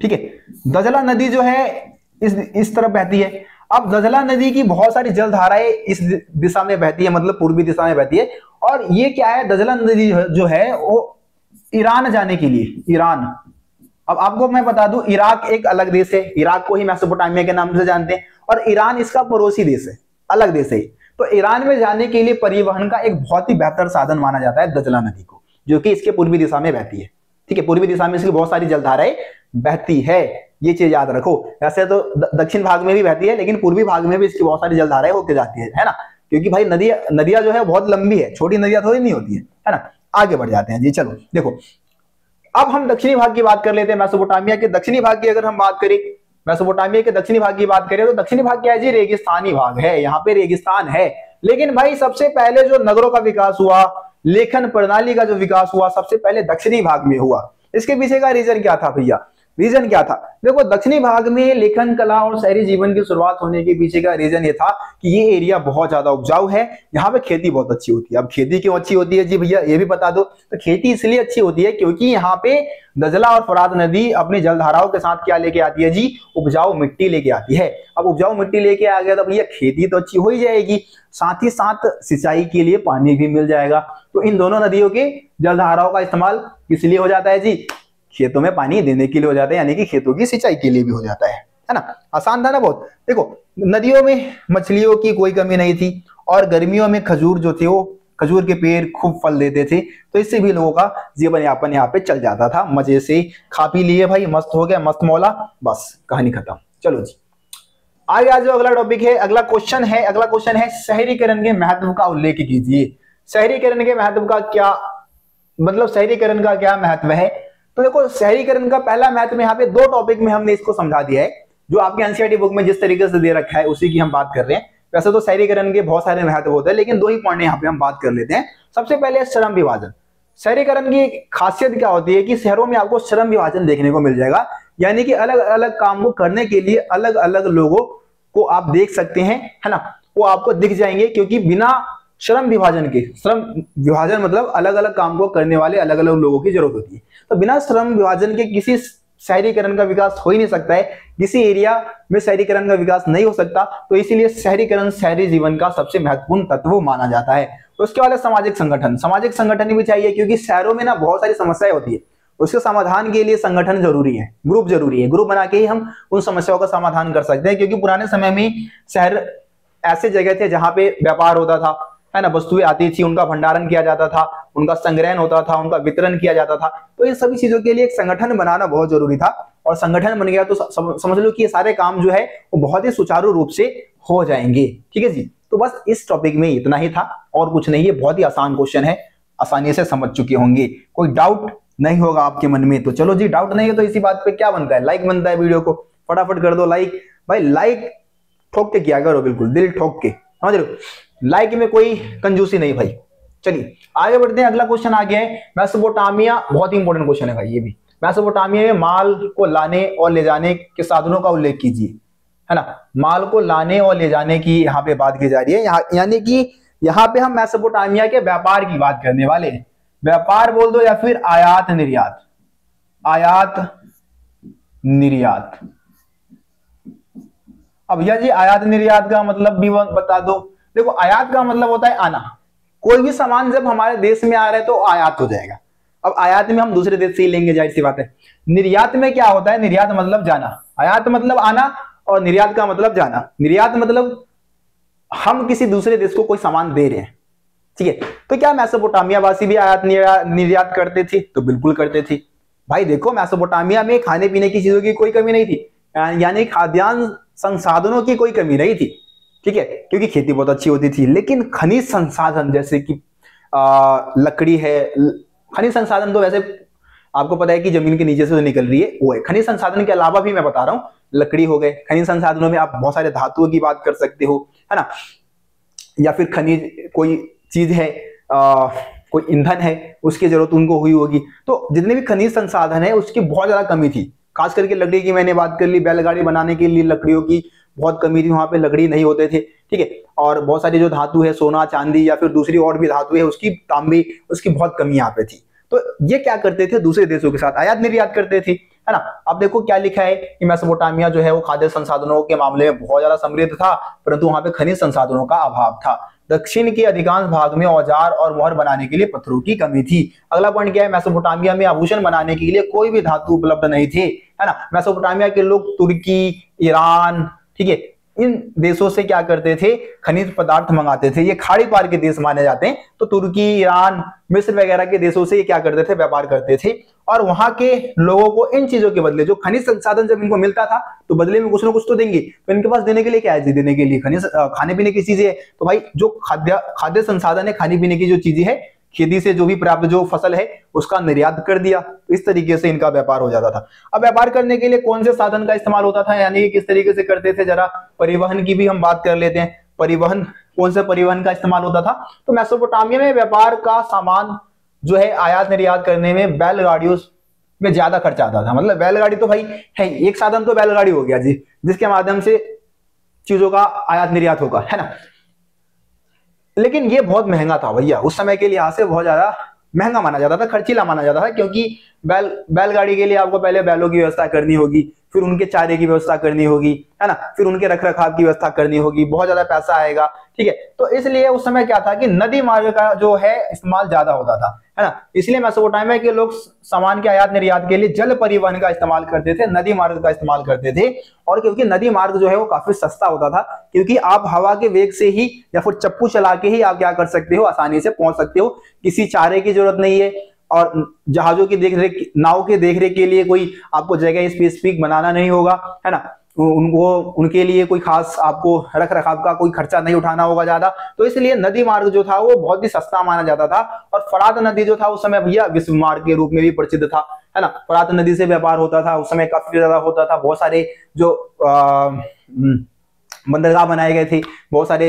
ठीक है। दजला नदी जो है इस तरफ बहती है। अब दजला नदी की बहुत सारी जलधाराएं इस दिशा में बहती है, मतलब पूर्वी दिशा में बहती है। और ये क्या है, दजला नदी जो है वो ईरान जाने के लिए, ईरान, अब आपको मैं बता दूं इराक एक अलग देश है, इराक को ही मेसोपोटामिया के नाम से जानते हैं, और ईरान इसका पड़ोसी देश है, अलग देश है। तो ईरान में जाने के लिए परिवहन का एक बहुत ही बेहतर साधन माना जाता है दजला नदी को, जो कि इसके पूर्वी दिशा में बहती है, ठीक है। पूर्वी दिशा में इसकी बहुत सारी जलधाराएं बहती है, ये चीज याद रखो। वैसे तो दक्षिण भाग में भी बहती है, लेकिन पूर्वी भाग में भी इसकी बहुत सारी जलधाराएं होकर जाती है ना, क्योंकि भाई नदियां जो है बहुत लंबी है, छोटी नदियां थोड़ी नहीं होती है ना। आगे बढ़ जाते हैं जी, चलो देखो अब हम दक्षिणी भाग की बात कर लेते हैं। मेसोपोटामिया के दक्षिणी भाग की अगर हम बात करें, मेसोपोटामिया के दक्षिणी भाग की बात करें तो दक्षिणी भाग क्या है जी, रेगिस्तानी भाग है, यहाँ पे रेगिस्तान है। लेकिन भाई सबसे पहले जो नगरों का विकास हुआ, लेखन प्रणाली का जो विकास हुआ, सबसे पहले दक्षिणी भाग में हुआ। इसके पीछे का रीजन क्या था भैया, रीजन क्या था? देखो दक्षिणी भाग में लेखन कला और शहरी जीवन की शुरुआत होने के पीछे का रीजन ये था कि ये एरिया बहुत ज्यादा उपजाऊ है, यहाँ पे खेती बहुत अच्छी होती है। अब खेती क्यों अच्छी होती है जी भैया, ये भी बता दो। तो खेती इसलिए अच्छी होती है क्योंकि यहाँ पे दजला और फरात नदी अपनी जलधाराओं के साथ क्या लेके आती है जी, उपजाऊ मिट्टी लेके आती है। अब उपजाऊ मिट्टी लेके आ गया तो भैया खेती तो अच्छी हो ही जाएगी, साथ ही साथ सिंचाई के लिए पानी भी मिल जाएगा। तो इन दोनों नदियों के जलधाराओं का इस्तेमाल किस लिए हो जाता है जी, खेतों में पानी देने के लिए हो जाता है, यानी कि खेतों की सिंचाई के लिए भी हो जाता है ना। आसान था ना बहुत। देखो नदियों में मछलियों की कोई कमी नहीं थी, और गर्मियों में खजूर जो थे वो खजूर के पेड़ खूब फल देते थे, तो इससे भी लोगों का जीवन यापन यहाँ पे चल जाता था। मजे से खा पी लिए भाई, मस्त हो गया, मस्त मौला, बस कहानी खत्म। चलो जी आगे आज जो अगला टॉपिक है, अगला क्वेश्चन है शहरीकरण के महत्व का उल्लेख कीजिए। शहरीकरण के महत्व का क्या मतलब, शहरीकरण का क्या महत्व है? तो देखो शहरीकरण का पहला महत्व यहाँ पे दो टॉपिक में हमने इसको समझा दिया है, जो आपके एनसीईआरटी बुक में जिस तरीके से दे रखा है उसी की हम बात कर रहे हैं। वैसे तो शहरीकरण के बहुत सारे महत्व होते हैं, लेकिन दो ही पॉइंट यहाँ पे हम बात कर लेते हैं। सबसे पहले श्रम विभाजन। शहरीकरण की खासियत क्या होती है कि शहरों में आपको श्रम विभाजन देखने को मिल जाएगा, यानी कि अलग अलग काम को करने के लिए अलग अलग लोगों को आप देख सकते हैं, है ना, वो आपको दिख जाएंगे। क्योंकि बिना श्रम विभाजन के, श्रम विभाजन मतलब अलग अलग काम को करने वाले अलग अलग लोगों की जरूरत होती है, तो बिना श्रम विभाजन के किसी शहरीकरण का विकास हो ही नहीं सकता है, किसी एरिया में शहरीकरण का विकास नहीं हो सकता। तो इसीलिए शहरीकरण शहरी जीवन का सबसे महत्वपूर्ण तत्व माना जाता है। तो उसके बाद सामाजिक संगठन भी चाहिए, क्योंकि शहरों में ना बहुत सारी समस्याएं होती है, उसके समाधान के लिए संगठन जरूरी है, ग्रुप जरूरी है। ग्रुप बना के ही हम उन समस्याओं का समाधान कर सकते हैं। क्योंकि पुराने समय में शहर ऐसे जगह थे जहां पे व्यापार होता था, है ना, वस्तुएं आती थी, उनका भंडारण किया जाता था, उनका संग्रहण होता था, उनका वितरण किया जाता था। तो इन सभी चीजों के लिए एक संगठन बनाना बहुत जरूरी था, और संगठन बन गया तो समझ लो कि ये सारे काम जो है वो बहुत ही सुचारू रूप से हो जाएंगे। ठीक है जी, तो बस इस टॉपिक में इतना ही था, और कुछ नहीं है। बहुत ही आसान क्वेश्चन है, आसानी से समझ चुके होंगे, कोई डाउट नहीं होगा आपके मन में। तो चलो जी, डाउट नहीं है तो इसी बात पे क्या बनता है, लाइक बनता है। वीडियो को फटाफट कर दो लाइक, भाई लाइक ठोक के किया करो, बिल्कुल दिल ठोक के, समझ लो, लाइक में कोई कंजूसी नहीं भाई। चलिए आगे बढ़ते हैं, अगला क्वेश्चन आ गया है मेसोपोटामिया। बहुत ही इंपॉर्टेंट क्वेश्चन है भाई ये भी। मेसोपोटामिया में माल को लाने और ले जाने के साधनों का उल्लेख कीजिए, है ना। माल को लाने और ले जाने की यहाँ पे बात की जा रही है, यानी कि यहाँ पे हम मेसोपोटामिया के व्यापार की बात करने वाले हैं। व्यापार बोल दो या फिर आयात निर्यात, आयात निर्यात। अब भैया जी आयात निर्यात का मतलब भी बता दो। देखो आयात का मतलब होता है आना, कोई भी सामान जब हमारे देश में आ रहा है तो आयात हो जाएगा। अब आयात में हम दूसरे देश से ही लेंगे, जाहिर सी बात है। निर्यात में क्या होता है, निर्यात मतलब जाना, आयात मतलब आना, और निर्यात का मतलब जाना। निर्यात मतलब हम किसी दूसरे देश को कोई सामान दे रहे हैं, ठीक है। तो क्या मेसोपोटामिया वासी भी आयात निर्यात करते थे? तो बिल्कुल करते थे भाई। देखो मेसोपोटामिया में खाने पीने की चीजों की कोई कमी नहीं थी, यानी खाद्यान्न संसाधनों की कोई कमी नहीं थी, ठीक है, क्योंकि खेती बहुत अच्छी होती थी। लेकिन खनिज संसाधन जैसे कि लकड़ी है, खनिज संसाधन तो वैसे आपको पता है कि जमीन के नीचे से जो निकल रही है वो है। खनिज संसाधन के अलावा भी मैं बता रहा हूँ, लकड़ी हो गए, खनिज संसाधनों में आप बहुत सारे धातुओं की बात कर सकते हो, है ना, या फिर खनिज कोई चीज है, कोई ईंधन है उसकी जरूरत उनको हुई होगी। तो जितने भी खनिज संसाधन है उसकी बहुत ज्यादा कमी थी। खास करके लकड़ी की मैंने बात कर ली, बैलगाड़ी बनाने के लिए लकड़ियों की बहुत कमी थी, वहां पे लकड़ी नहीं होते थे, ठीक है। और बहुत सारी जो धातु है, सोना चांदी या फिर दूसरी और भी धातु है, उसकी तांबे, उसकी बहुत कमी यहाँ पे थी। तो ये क्या करते थे, दूसरे देशों के साथ आयात निर्यात करते थे, है ना। अब देखो क्या लिखा है कि मेसोपोटामिया जो है वो खाद्य संसाधनों के मामले में बहुत ज्यादा समृद्ध था, परंतु वहां पे खनिज संसाधनों का अभाव था। दक्षिण के अधिकांश भाग में औजार और मोहर बनाने के लिए पत्थरों की कमी थी। अगला पॉइंट क्या है, मेसोपोटामिया में आभूषण बनाने के लिए कोई भी धातु उपलब्ध नहीं थे, है ना। मेसोपोटामिया के लोग तुर्की, ईरान, ठीक है, इन देशों से क्या करते थे, खनिज पदार्थ मंगाते थे। ये खाड़ी पार के देश माने जाते हैं, तो तुर्की, ईरान, मिस्र वगैरह के देशों से ये क्या करते थे, व्यापार करते थे। और वहां के लोगों को इन चीजों के बदले, जो खनिज संसाधन जब इनको मिलता था तो बदले में कुछ ना कुछ तो देंगे, तो इनके पास देने के लिए क्या है, देने के लिए खनिज, खाने पीने की चीजें है। तो भाई जो खाद्य संसाधन है, खाने पीने की जो चीजें है, खेती से जो भी प्राप्त जो फसल है उसका निर्यात कर दिया। इस तरीके से इनका व्यापार हो जाता था। अब व्यापार करने के लिए कौन से साधन का इस्तेमाल होता था, यानी कि किस तरीके से करते थे, जरा परिवहन की भी हम बात कर लेते हैं। परिवहन, कौन से परिवहन का इस्तेमाल होता था, तो मेसोपोटामिया में व्यापार का सामान जो है आयात निर्यात करने में बैलगाड़ियों में ज्यादा खर्चा आता था। मतलब बैलगाड़ी तो भाई है, एक साधन तो बैलगाड़ी हो गया जी, जिसके माध्यम से चीजों का आयात निर्यात होगा, है ना। लेकिन ये बहुत महंगा था भैया, उस समय के लिहाज से बहुत ज्यादा महंगा माना जाता था, खर्चीला माना जाता था, क्योंकि बैलगाड़ी के लिए आपको पहले बैलों की व्यवस्था करनी होगी, फिर उनके चारे की व्यवस्था करनी होगी, है ना, फिर उनके रख रखाव की व्यवस्था करनी होगी, बहुत ज्यादा पैसा आएगा, ठीक है। तो इसलिए उस समय क्या था कि नदी मार्ग का जो है इस्तेमाल ज्यादा होता था, है ना। इसलिए मेसोपोटामिया के लोग सामान के आयात निर्यात के लिए जल परिवहन का इस्तेमाल करते थे, नदी मार्ग का इस्तेमाल करते थे। और क्योंकि नदी मार्ग जो है वो काफी सस्ता होता था, क्योंकि आप हवा के वेग से ही या फिर चप्पू चला के ही आप क्या कर सकते हो, आसानी से पहुंच सकते हो, किसी चारे की जरूरत नहीं है। और जहाजों की देखरेख, नाव के देखरेख के लिए कोई आपको जगह स्पेसिफिक बनाना नहीं होगा, है ना। उनके लिए कोई खास आपको रख रखाव का कोई खर्चा नहीं उठाना होगा ज्यादा। तो इसलिए नदी मार्ग जो था वो बहुत ही सस्ता माना जाता था। और फरात नदी जो था उस समय भैया विश्व मार्ग के रूप में भी प्रसिद्ध था, है ना। फरात नदी से व्यापार होता था, उस समय काफी ज्यादा होता था। बहुत सारे जो बंदरगाह बनाए गए थे, बहुत सारे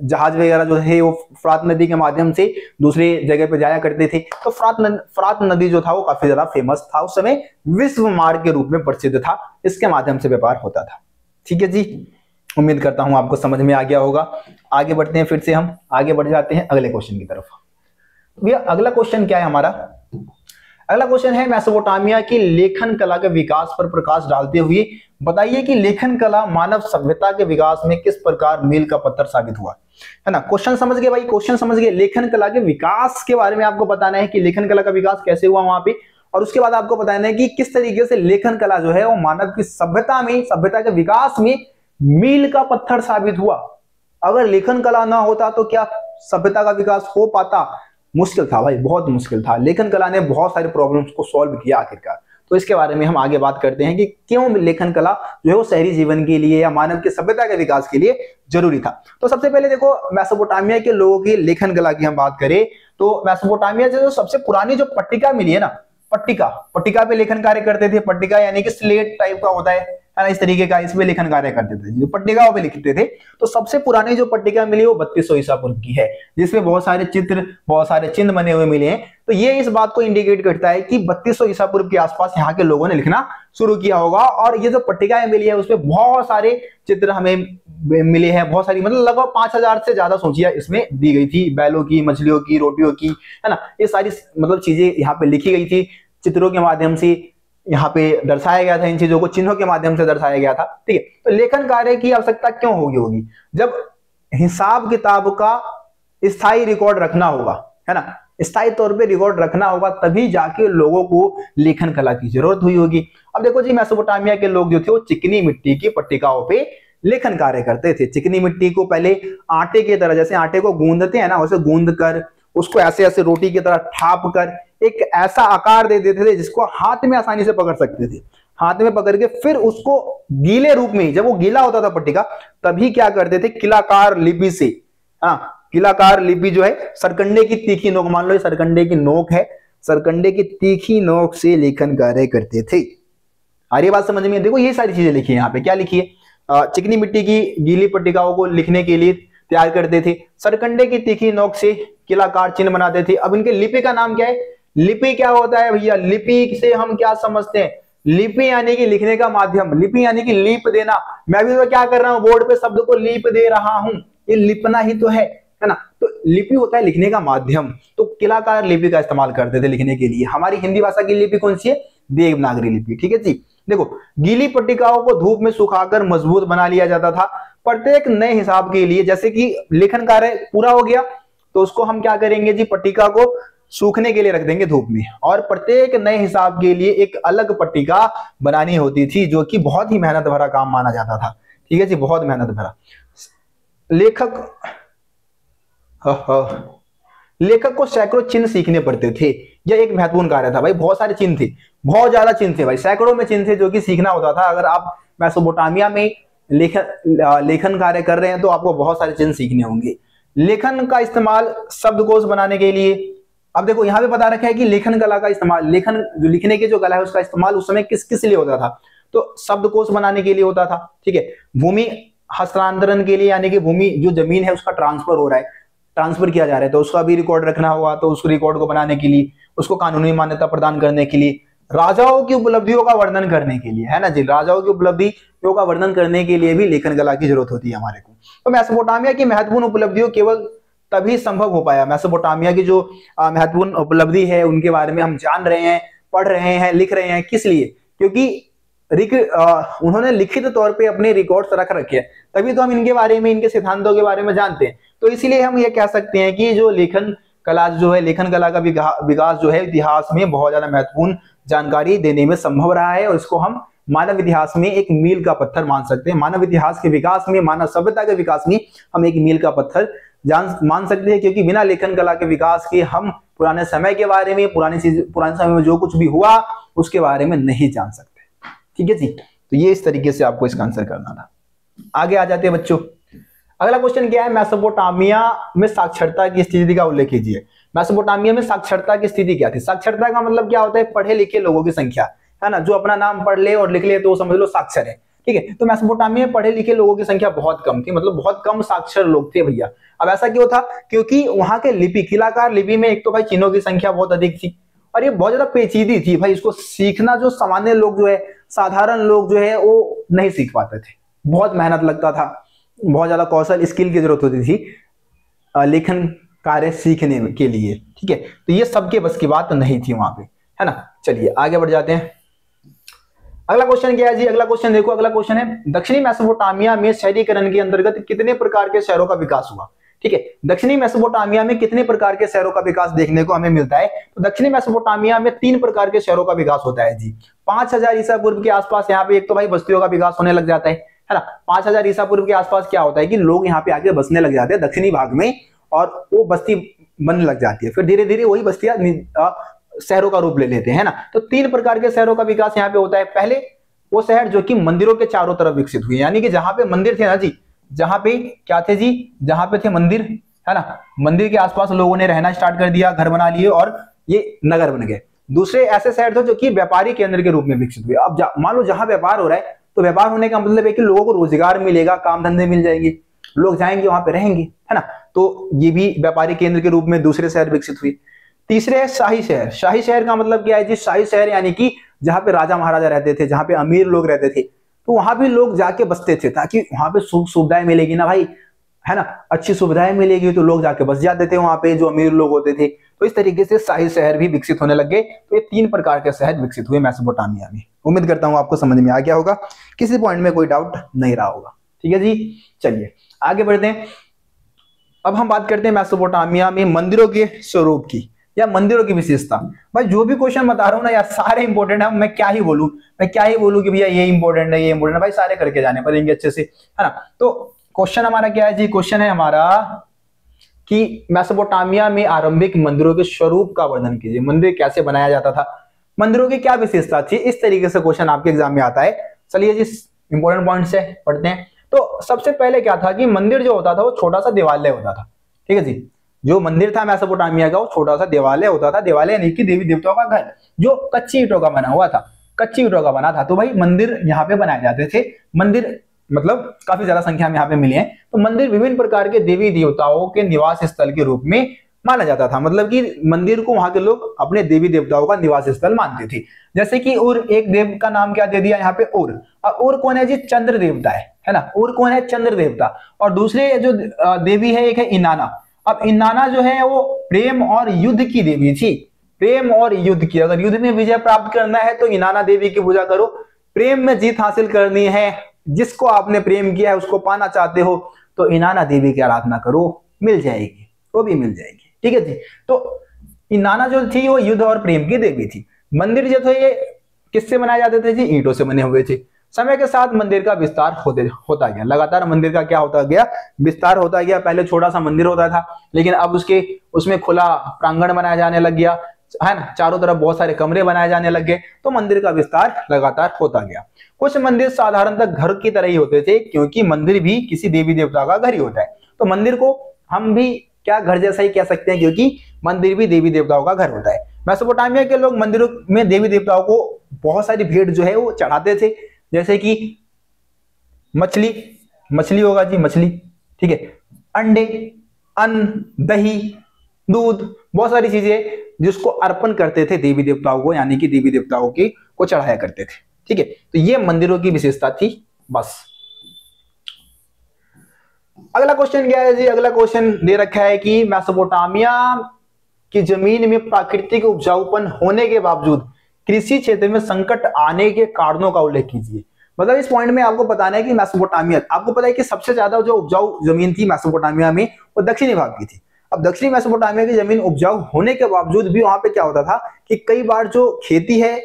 जहाज वगैरह जो है वो फरात नदी के माध्यम से दूसरे जगह पे जाया करते थे। तो फरात नदी जो था वो काफी ज्यादा फेमस था, उस समय विश्व मार्ग के रूप में प्रसिद्ध था, इसके माध्यम से व्यापार होता था। ठीक है जी, उम्मीद करता हूं आपको समझ में आ गया होगा। आगे बढ़ते हैं, फिर से हम आगे बढ़ जाते हैं अगले क्वेश्चन की तरफ। भैया अगला क्वेश्चन क्या है हमारा, अगला क्वेश्चन है मेसोपोटामिया की लेखन कला के विकास पर प्रकाश डालते हुए बताइए कि लेखन कला मानव सभ्यता के विकास में किस प्रकार मील का पत्थर साबित हुआ, है ना। क्वेश्चन समझ गए भाई, क्वेश्चन समझ गए। लेखन कला के विकास के बारे में आपको बताना है कि लेखन कला का विकास कैसे हुआ वहां पे, और उसके बाद आपको बताना है कि किस तरीके से लेखन कला जो है वो मानव की सभ्यता में, सभ्यता के विकास में मील का पत्थर साबित हुआ। अगर लेखन कला ना होता तो क्या सभ्यता का विकास हो पाता, मुश्किल था भाई, बहुत मुश्किल था। लेखन कला ने बहुत सारे प्रॉब्लम्स को सॉल्व किया आखिरकार। तो इसके बारे में हम आगे बात करते हैं कि क्यों लेखन कला जो है वो शहरी जीवन के लिए या मानव की सभ्यता के विकास के लिए जरूरी था। तो सबसे पहले देखो, मेसोपोटामिया के लोगों की लेखन कला की हम बात करें तो मेसोपोटामिया जो सबसे पुरानी जो पट्टिका मिली है ना, पट्टिका पे लेखन कार्य करते थे। पट्टिका यानी कि स्लेट टाइप का होता है ना, इस तरीके का, इसमें लेखन कार्य करते थे, जो पट्टिकाओं पे लिखते थे। तो सबसे पुरानी जो पट्टिका मिली वो 3200 ईसा पूर्व की है, जिसमें बहुत सारे चित्र, बहुत सारे चिन्ह बने हुए मिले हैं। तो ये इस बात को इंडिकेट करता है कि 3200 ईसा पूर्व के आसपास यहाँ के लोगों ने लिखना शुरू किया होगा। और ये जो पट्टिकाएं मिली है उसमें बहुत सारे चित्र हमें मिले हैं, बहुत सारी, मतलब लगभग 5000 से ज्यादा सूचियां इसमें दी गई थी, बैलों की, मछलियों की, रोटियों की, है ना। ये सारी मतलब चीजें यहाँ पे लिखी गई थी, चित्रों के माध्यम से यहाँ पे दर्शाया गया था, इन चीजों को चिन्हों के माध्यम से दर्शाया गया था। ठीक है, तो लेखन कार्य की आवश्यकता क्यों होगी, जब हिसाब किताब का स्थायी रिकॉर्ड रखना होगा, है ना, स्थायी तौर पे रिकॉर्ड रखना होगा, तभी जाके लोगों को लेखन कला की जरूरत हुई होगी। अब देखो जी, मेसोपोटामिया के लोग जो थे वो चिकनी मिट्टी की पट्टिकाओं पे लेखन कार्य करते थे। चिकनी मिट्टी को पहले आटे की तरह, जैसे आटे को गूंदते हैं ना, वैसे गूंद कर उसको ऐसे ऐसे रोटी की तरह ठाप कर एक ऐसा आकार दे देते थे जिसको हाथ में आसानी से पकड़ सकते थे। हाथ में पकड़ के फिर उसको गीले रूप में, जब वो गीला होता था पट्टिका, तभी क्या करते थे, किलाकार लिपि से, हाँ, किलाकार लिपि जो है सरकंडे की तीखी नोक, मान लो ये सरकंडे की नोक है, सरकंडे की तीखी नोक से लेखन कार्य करते थे। आ रही बात समझ में? देखो ये सारी चीजें लिखी है यहाँ पे, क्या लिखी है, चिकनी मिट्टी की गीली पट्टिकाओं को लिखने के लिए तैयार करते थे। सरकंडे की तीखी नोक से किलाकार चिन्ह बनाते थे। अब इनके लिपि का नाम क्या है? लिपि क्या होता है भैया? लिपि से हम क्या समझते हैं? लिपि यानी कि लिखने का माध्यम, लिपि यानी कि लीप देना। मैं भी तो क्या कर रहा हूं, बोर्ड पे शब्द को लीप दे रहा हूं, ये लिपना ही तो है ना। तो लिपि होता है लिखने का माध्यम, तो किलाकार लिपि का इस्तेमाल करते थे लिखने के लिए। हमारी हिंदी भाषा की लिपि कौन सी है? देवनागरी लिपि। ठीक है जी। देखो, गीली पट्टिकाओं को धूप में सुखाकर मजबूत बना लिया जाता था। प्रत्येक नए हिसाब के लिए, जैसे कि लेखन कार्य पूरा हो गया तो उसको हम क्या करेंगे जी, पट्टिका को सूखने के लिए रख देंगे धूप में, और प्रत्येक नए हिसाब के लिए एक अलग पट्टिका बनानी होती थी, जो कि बहुत ही मेहनत भरा काम माना जाता था। ठीक है जी, बहुत मेहनत भरा। लेखक लेखक को सैकड़ों चिन्ह सीखने पड़ते थे। यह एक महत्वपूर्ण कार्य था भाई। बहुत सारे चिन्ह थे, बहुत ज्यादा चिन्ह थे भाई, सैकड़ों में चिन्ह थे जो कि सीखना होता था। अगर आप मेसोपोटामिया में लेखन कार्य कर रहे हैं तो आपको बहुत सारे चिन्ह सीखने होंगे। लेखन का इस्तेमाल शब्दकोश बनाने के लिए। अब देखो यहाँ पे बता रखा है कि लेखन कला का इस्तेमाल, लेखन जो लिखने की जो कला है उसका इस्तेमाल उस समय किस किस लिए होता था? तो शब्दकोश बनाने के लिए होता था। ठीक है, भूमि हस्तांतरण के लिए, यानी कि भूमि जो जमीन है उसका ट्रांसफर हो रहा है, ट्रांसफर किया जा रहा है, तो उसका भी रिकॉर्ड रखना होगा, तो उस रिकॉर्ड को बनाने के लिए, उसको कानूनी मान्यता प्रदान करने के लिए, राजाओं की उपलब्धियों का वर्णन करने के लिए, है ना जी, राजाओं की उपलब्धियों का वर्णन करने के लिए भी लेखन कला की जरूरत होती है हमारे को। तो मेसोपोटामिया की महत्वपूर्ण उपलब्धियों केवल तभी संभव हो पाया, मेसोपोटामिया की जो महत्वपूर्ण उपलब्धि है उनके बारे में हम जान रहे हैं, पढ़ रहे हैं, लिख रहे हैं, किस लिए? क्योंकि उन्होंने लिखित तौर पे अपने रिकॉर्ड्स रख रखे हैं, तभी तो हम इनके बारे में, इनके सिद्धांतों के बारे में जानते हैं। तो इसीलिए हम ये कह सकते हैं कि जो लेखन कला जो है, लेखन कला का विकास जो है इतिहास में बहुत ज्यादा महत्वपूर्ण जानकारी देने में संभव रहा है, और इसको हम मानव इतिहास में एक मील का पत्थर मान सकते हैं। मानव इतिहास के विकास में, मानव सभ्यता के विकास में हम एक मील का पत्थर मान सकते हैं, क्योंकि बिना लेखन कला के विकास के हम पुराने समय के बारे में, पुराने समय में जो कुछ भी हुआ उसके बारे में नहीं जान सकते। ठीक है जी, तो ये इस तरीके से आपको इसका आंसर करना था। आगे आ जाते हैं बच्चों। अगला क्वेश्चन क्या है? मेसोपोटामिया में साक्षरता की स्थिति का उल्लेख कीजिए। मेसोपोटामिया में साक्षरता की स्थिति क्या थी? साक्षरता का मतलब क्या होता है? पढ़े लिखे लोगों की संख्या, है ना, जो अपना नाम पढ़ ले और लिख ले तो समझ लो साक्षर है। ठीक है, तो मेसोपोटामिया में पढ़े लिखे लोगों की संख्या बहुत कम थी, मतलब बहुत कम साक्षर लोग थे भैया। अब ऐसा क्यों था? क्योंकि वहां के लिपि, किलाकार लिपि में एक तो भाई चिन्हों की संख्या बहुत अधिक थी, और ये बहुत ज्यादा पेचीदी थी भाई। इसको सीखना जो सामान्य लोग जो है, साधारण लोग जो है वो नहीं सीख पाते थे, बहुत मेहनत लगता था, बहुत ज्यादा कौशल, स्किल की जरूरत होती थी लेखन कार्य सीखने के लिए। ठीक है, तो ये सबके बस की बात नहीं थी वहां पे, है ना। चलिए आगे बढ़ जाते हैं। अगला क्वेश्चन क्या है जी? अगला क्वेश्चन देखो, अगला क्वेश्चन है, दक्षिणी मेसोपोटामिया में शहरीकरण के अंतर्गत कितने प्रकार के शहरों का विकास हुआ? ठीक है, दक्षिणी मेसोपोटामिया में कितने प्रकार के शहरों का विकास देखने को हमें मिलता है? तो दक्षिणी मेसोपोटामिया में 3 प्रकार के शहरों का विकास होता है जी। 5000 ईसा पूर्व के आसपास यहाँ पे एक तो भाई बस्तियों का विकास होने लग जाता है ना। 5000 ईसा पूर्व के आसपास क्या होता है कि लोग यहाँ पे आके बसने लग जाते हैं दक्षिणी भाग में, और वो बस्ती बनने लग जाती है। फिर धीरे धीरे वही बस्तियां शहरों का रूप ले लेते हैं ना। तो 3 प्रकार के शहरों का विकास यहाँ पे होता है। पहले वो शहर जो कि मंदिरों के चारों तरफ विकसित हुए, यानी कि जहां पे मंदिर थे ना जी, जहां पे क्या थे जी, जहां पे थे मंदिर, है ना, मंदिर के आसपास लोगों ने रहना स्टार्ट कर दिया, घर बना लिए और ये नगर बन गए। दूसरे ऐसे शहर थे जो कि व्यापारी केंद्र के रूप में विकसित हुए। अब मान लो जहां व्यापार हो रहा है, तो व्यापार होने का मतलब है कि लोगों को रोजगार मिलेगा, काम धंधे मिल जाएंगे, लोग जाएंगे वहां पे रहेंगे, है ना। तो ये भी व्यापारी केंद्र के रूप में दूसरे शहर विकसित हुए। तीसरे है शाही शहर। शाही शहर का मतलब क्या है जी? शाही शहर यानी कि जहां पे राजा महाराजा रहते थे, जहां पे अमीर लोग रहते थे, तो वहां भी लोग जाके बसते थे, ताकि वहां पे सुख सुविधाएं मिलेगी ना भाई, है ना, अच्छी सुविधाएं मिलेगी, तो लोग जाके बस जाते थे वहां पे, जो अमीर लोग होते थे। तो इस तरीके से शाही शहर भी विकसित होने लगे। तो ये 3 प्रकार के शहर विकसित हुए मेसोपोटामिया में। उम्मीद करता हूं आपको समझ में आ गया होगा, किसी पॉइंट में कोई डाउट नहीं रहा होगा। ठीक है जी, चलिए आगे बढ़ते हैं। अब हम बात करते हैं मेसोपोटामिया में मंदिरों के स्वरूप की या मंदिरों की विशेषता। भाई जो भी क्वेश्चन बता रहा हूं ना यार, सारे इंपॉर्टेंट है। मैं क्या ही बोलूं कि भैया ये इंपॉर्टेंट है, ये इंपॉर्टेंट है, भाई सारे करके जाने पड़ेंगे अच्छे से, है ना। तो क्वेश्चन हमारा क्या है जी? क्वेश्चन है हमारा कि मेसोपोटामिया में आरंभिक मंदिरों के स्वरूप का वर्णन कीजिए। मंदिर कैसे बनाया जाता था, मंदिरों की क्या विशेषता थी, इस तरीके से क्वेश्चन आपके एग्जाम में आता है। चलिए जी इंपॉर्टेंट पॉइंट से पढ़ते हैं। तो सबसे पहले क्या था कि मंदिर जो होता था वो छोटा सा देवालय होता था। ठीक है जी, जो मंदिर था मेसोपोटामिया का वो छोटा सा देवालय होता था। देवालय यानी कि देवी देवताओं का घर, जो कच्ची ईंटों का बना हुआ था, कच्ची ईंटों का बना था। तो भाई मंदिर यहाँ पे बनाए जाते थे। मंदिर मतलब काफी ज्यादा संख्या में यहाँ पे मिले हैं। तो मंदिर विभिन्न प्रकार के देवी देवताओं के निवास स्थल के रूप में माना जाता था, मतलब कि मंदिर को वहां के लोग अपने देवी देवताओं का निवास स्थल मानते थे। जैसे कि उर, एक देव का नाम क्या दे दिया यहाँ पे, उर। अब उर कौन है जी, चंद्र देवता है ना, उर कौन है, चंद्र देवता। और दूसरे जो देवी है एक है इनाना। अब इनाना जो है वो प्रेम और युद्ध की देवी थी, प्रेम और युद्ध की, अगर युद्ध में विजय प्राप्त करना है तो इनाना देवी की पूजा करो, प्रेम में जीत हासिल करनी है, जिसको आपने प्रेम किया है उसको पाना चाहते हो तो इनाना देवी की आराधना करो, मिल जाएगी, वो भी मिल जाएगी। ठीक है जी। तो इनाना जो थी वो युद्ध और प्रेम की देवी थी। मंदिर जो थे ये किससे बनाए जाते थे जी, ईंटों से बने हुए थे। समय के साथ मंदिर का विस्तार होता गया, लगातार मंदिर का क्या होता गया, विस्तार होता गया। पहले छोटा सा मंदिर होता था, लेकिन अब उसमें खुला प्रांगण बनाया जाने लग गया, है ना, चारों तरफ बहुत सारे कमरे बनाए जाने लग गए, तो मंदिर का विस्तार लगातार होता गया। कुछ मंदिर साधारणतः घर की तरह ही होते थे, क्योंकि मंदिर भी किसी देवी देवता का घर ही होता है, तो मंदिर को हम भी क्या घर जैसा ही कह सकते हैं, क्योंकि मंदिर भी देवी देवताओं का घर होता है। मेसोपोटामिया के लोग मंदिरों में देवी देवताओं को बहुत सारी भेंट जो है वो चढ़ाते थे, जैसे कि मछली होगा जी, मछली, ठीक है, अंडे, अन्न, दही, दूध, बहुत सारी चीजें जिसको अर्पण करते थे देवी देवताओं को, यानी कि देवी देवताओं के को चढ़ाया करते थे। ठीक है, तो ये मंदिरों की विशेषता थी। बस अगला क्वेश्चन क्या है जी, अगला क्वेश्चन दे रखा है कि मेसोपोटामिया की जमीन में प्राकृतिक उपजाऊपन होने के बावजूद कृषि क्षेत्र में संकट आने के कारणों का उल्लेख कीजिए। मतलब इस पॉइंट में आपको बताना है कि मेसोपोटामिया, आपको पता है कि सबसे ज्यादा जो उपजाऊ जमीन थी मेसोपोटामिया में वो दक्षिणी भाग की थी। अब दक्षिणी मेसोपोटामिया की जमीन उपजाऊ होने के बावजूद भी वहां पे क्या होता था कि कई बार जो खेती है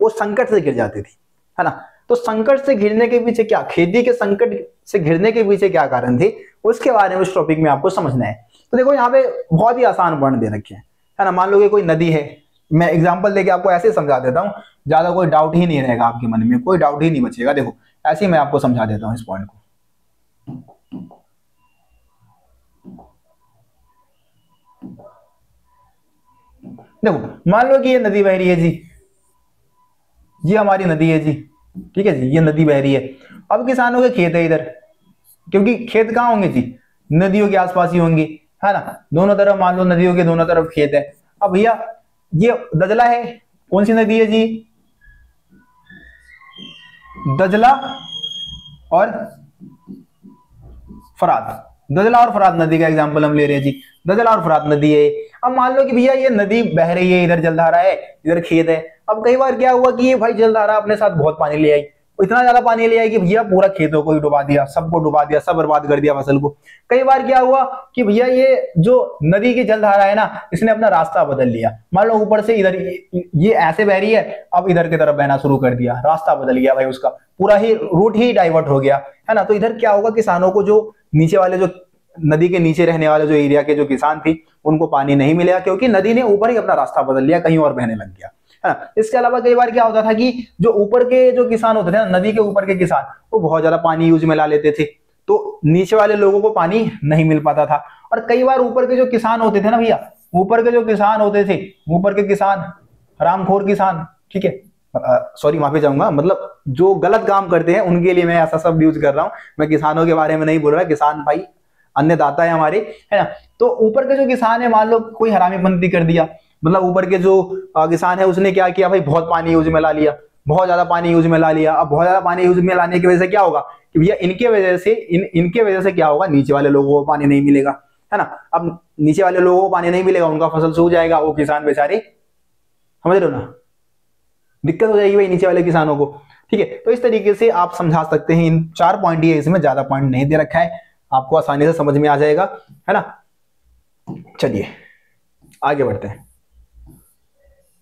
वो संकट से घिर जाती थी, है ना। तो संकट से घिरने के पीछे क्या, खेती के संकट से घिरने के पीछे क्या कारण थे, उसके बारे में इस टॉपिक में आपको समझना है। तो देखो यहाँ पे बहुत ही आसान पॉइंट दे रखे हैं, है ना। मान लो कि कोई नदी है, मैं एग्जांपल देके आपको ऐसे समझा देता हूँ, ज्यादा कोई डाउट ही नहीं रहेगा आपके मन में, कोई डाउट ही नहीं बचेगा। देखो ऐसे ही मैं आपको समझा देता हूँ इस पॉइंट को। देखो मान लो कि ये नदी बह रही है जी, ये हमारी नदी है जी, ठीक है जी, ये नदी बह रही है। अब किसानों के खेत है इधर, क्योंकि खेत कहाँ होंगे जी, नदियों के आसपास ही होंगे, है ना। दोनों तरफ मान लो नदियों के दोनों तरफ खेत है। अब भैया ये दजला है, कौन सी नदी है जी, दजला और फरात, दजला और फरात नदी का एग्जांपल हम ले रहे हैं जी, दजला और फरात नदी है। अब मान लो कि भैया ये नदी बह रही है, इधर जलधारा है, इधर खेत है। अब कई बार क्या हुआ कि ये भाई जलधारा अपने साथ बहुत पानी ले आई, इतना ज्यादा पानी ले आई कि भैया पूरा खेतों को ही डुबा दिया, सबको डुबा दिया, सब बर्बाद कर दिया फसल को। कई बार क्या हुआ कि भैया ये जो नदी की जलधारा है ना, इसने अपना रास्ता बदल लिया। मान लो ऊपर से इधर ये ऐसे बह रही है, अब इधर की तरफ बहना शुरू कर दिया, रास्ता बदल गया भाई, उसका पूरा ही रूट ही डाइवर्ट हो गया, है ना। तो इधर क्या होगा, किसानों को जो नीचे वाले, जो नदी के नीचे रहने वाले जो एरिया के जो किसान थी, उनको पानी नहीं मिलेगा, क्योंकि नदी ने ऊपर ही अपना रास्ता बदल लिया, कहीं और बहने लग गया, है ना। इसके अलावा कई बार क्या होता था कि जो ऊपर के जो किसान होते थे ना, नदी के ऊपर के किसान, वो बहुत ज्यादा पानी यूज में ला लेते थे, तो नीचे वाले लोगों को पानी नहीं मिल पाता था। और कई बार ऊपर के जो किसान होते थे ना भैया, ऊपर के जो किसान होते थे, ऊपर के किसान हरामखोर किसान, ठीक है, सॉरी माफी चाहूंगा, मतलब जो गलत काम करते हैं उनके लिए मैं ऐसा सब यूज कर रहा हूं, मैं किसानों के बारे में नहीं बोल रहा। किसान भाई अन्नदाता है हमारे, है ना। तो ऊपर के जो किसान है, मान लो कोई हरामीपंती कर दिया, मतलब ऊपर के जो किसान है उसने क्या किया भाई, बहुत पानी यूज में ला लिया, बहुत ज्यादा पानी यूज में ला लिया। अब बहुत ज्यादा पानी यूज में लाने की वजह से क्या होगा कि भैया इनके वजह से क्या होगा, नीचे वाले लोगों को पानी नहीं मिलेगा, है ना। अब नीचे वाले लोगों को पानी नहीं मिलेगा, उनका फसल सूख जाएगा, वो किसान बेचारे, समझ रहे हो ना, दिक्कत हो जाएगी भाई नीचे वाले किसानों को। ठीक है, तो इस तरीके से आप समझा सकते हैं। इन 4 पॉइंट ही है, इसमें ज्यादा पॉइंट नहीं दे रखा है, आपको आसानी से समझ में आ जाएगा, है ना। चलिए आगे बढ़ते हैं।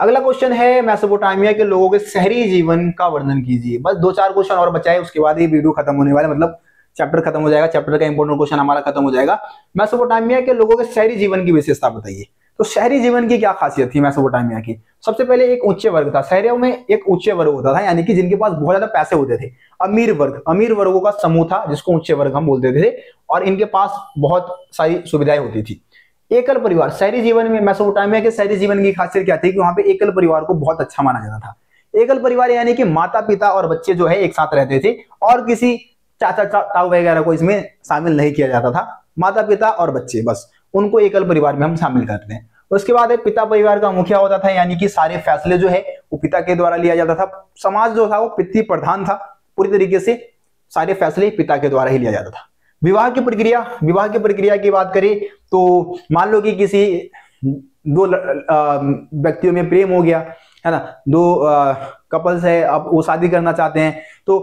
अगला क्वेश्चन है, मेसोपोटामिया के लोगों के शहरी जीवन का वर्णन कीजिए। बस 2-4 क्वेश्चन और बचाए, उसके बाद ये वीडियो खत्म होने वाला, मतलब चैप्टर खत्म हो जाएगा, चैप्टर का इंपॉर्टेंट क्वेश्चन हमारा खत्म हो जाएगा। मेसोपोटामिया के लोगों के शहरी जीवन की विशेषता बताइए। तो शहरी जीवन की क्या खासियत थी मेसोपोटामिया की? सबसे पहले एक उच्च वर्ग था, शहरों में एक उच्च वर्ग होता था, यानी कि जिनके पास बहुत ज्यादा पैसे होते थे। अमीर वर्गों का समूह था, जिसको उच्च वर्ग हम बोलते थे, और इनके पास बहुत सारी सुविधाएं होती थी। एकल परिवार, शहरी जीवन में मेसोपोटामिया के शहरी जीवन की खासियत क्या थी कि वहां पे एकल परिवार को बहुत अच्छा माना जाता था। एकल परिवार यानी कि माता पिता और बच्चे जो है एक साथ रहते थे, और किसी चाचा ताऊ वगैरह को इसमें शामिल नहीं किया जाता था। माता पिता और बच्चे, बस उनको एकल परिवार में हम शामिल करते हैं। उसके बाद एक पिता परिवार का मुखिया होता था, यानी कि सारे फैसले जो है वो पिता के द्वारा लिया जाता था। समाज जो था वो पितृ प्रधान था, पूरी तरीके से सारे फैसले पिता के द्वारा ही लिया जाता था। विवाह की प्रक्रिया की बात करें तो मान लो कि किसी दो व्यक्तियों में प्रेम हो गया है ना, दो कपल्स है, अब वो शादी करना चाहते हैं, तो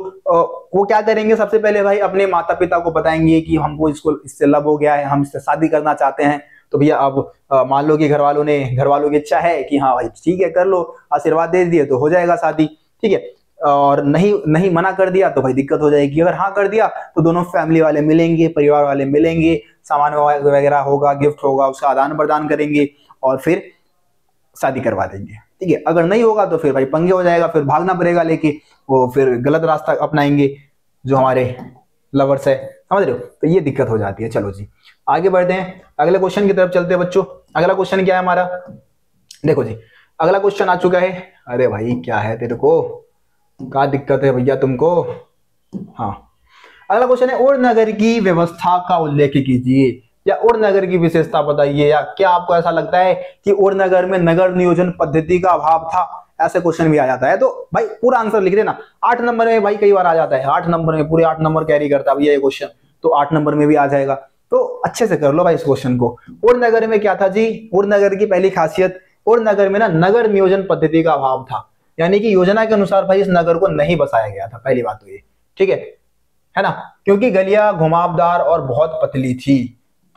वो क्या करेंगे, सबसे पहले भाई अपने माता पिता को बताएंगे कि हमको इससे लव हो गया है, हम इससे शादी करना चाहते हैं। तो भैया अब मान लो कि घर वालों की इच्छा है कि हाँ भाई ठीक है कर लो, आशीर्वाद दे दिए तो हो जाएगा शादी, ठीक है। और नहीं मना कर दिया तो भाई दिक्कत हो जाएगी। अगर हाँ कर दिया तो दोनों फैमिली वाले मिलेंगे, परिवार वाले मिलेंगे, सामान वगैरह होगा, गिफ्ट होगा, उसका आदान प्रदान करेंगे और फिर शादी करवा देंगे, ठीक है। अगर नहीं होगा तो फिर भाई पंगे हो जाएगा, फिर भागना पड़ेगा लेके, वो फिर गलत रास्ता अपनाएंगे जो हमारे लवर्स है, समझ रहे हो। तो ये दिक्कत हो जाती है। चलो जी आगे बढ़ते हैं, अगले क्वेश्चन की तरफ चलते हैं बच्चों। अगला क्वेश्चन क्या है हमारा, देखो जी अगला क्वेश्चन आ चुका है। अरे भाई क्या है तेरे को, क्या दिक्कत है भैया तुमको। हाँ अगला क्वेश्चन है, और नगर की व्यवस्था का उल्लेख कीजिए या और नगर की विशेषता बताइए, या क्या आपको ऐसा लगता है कि और नगर में नगर नियोजन पद्धति का अभाव था, ऐसे क्वेश्चन भी आ जाता है। तो भाई पूरा आंसर लिख देना। 8 नंबर में भाई कई बार आ जाता है, 8 नंबर में, पूरे 8 नंबर कैरी करता है भैया ये क्वेश्चन, तो 8 नंबर में भी आ जाएगा। तो अच्छे से कर लो भाई इस क्वेश्चन को। और नगर में क्या था जी, और नगर की पहली खासियत, और नगर में ना नगर नियोजन पद्धति का अभाव था, यानी कि योजना के अनुसार भाई इस नगर को नहीं बसाया गया था। पहली बात तो ये, ठीक है ना, क्योंकि गलियां घुमावदार और बहुत पतली थी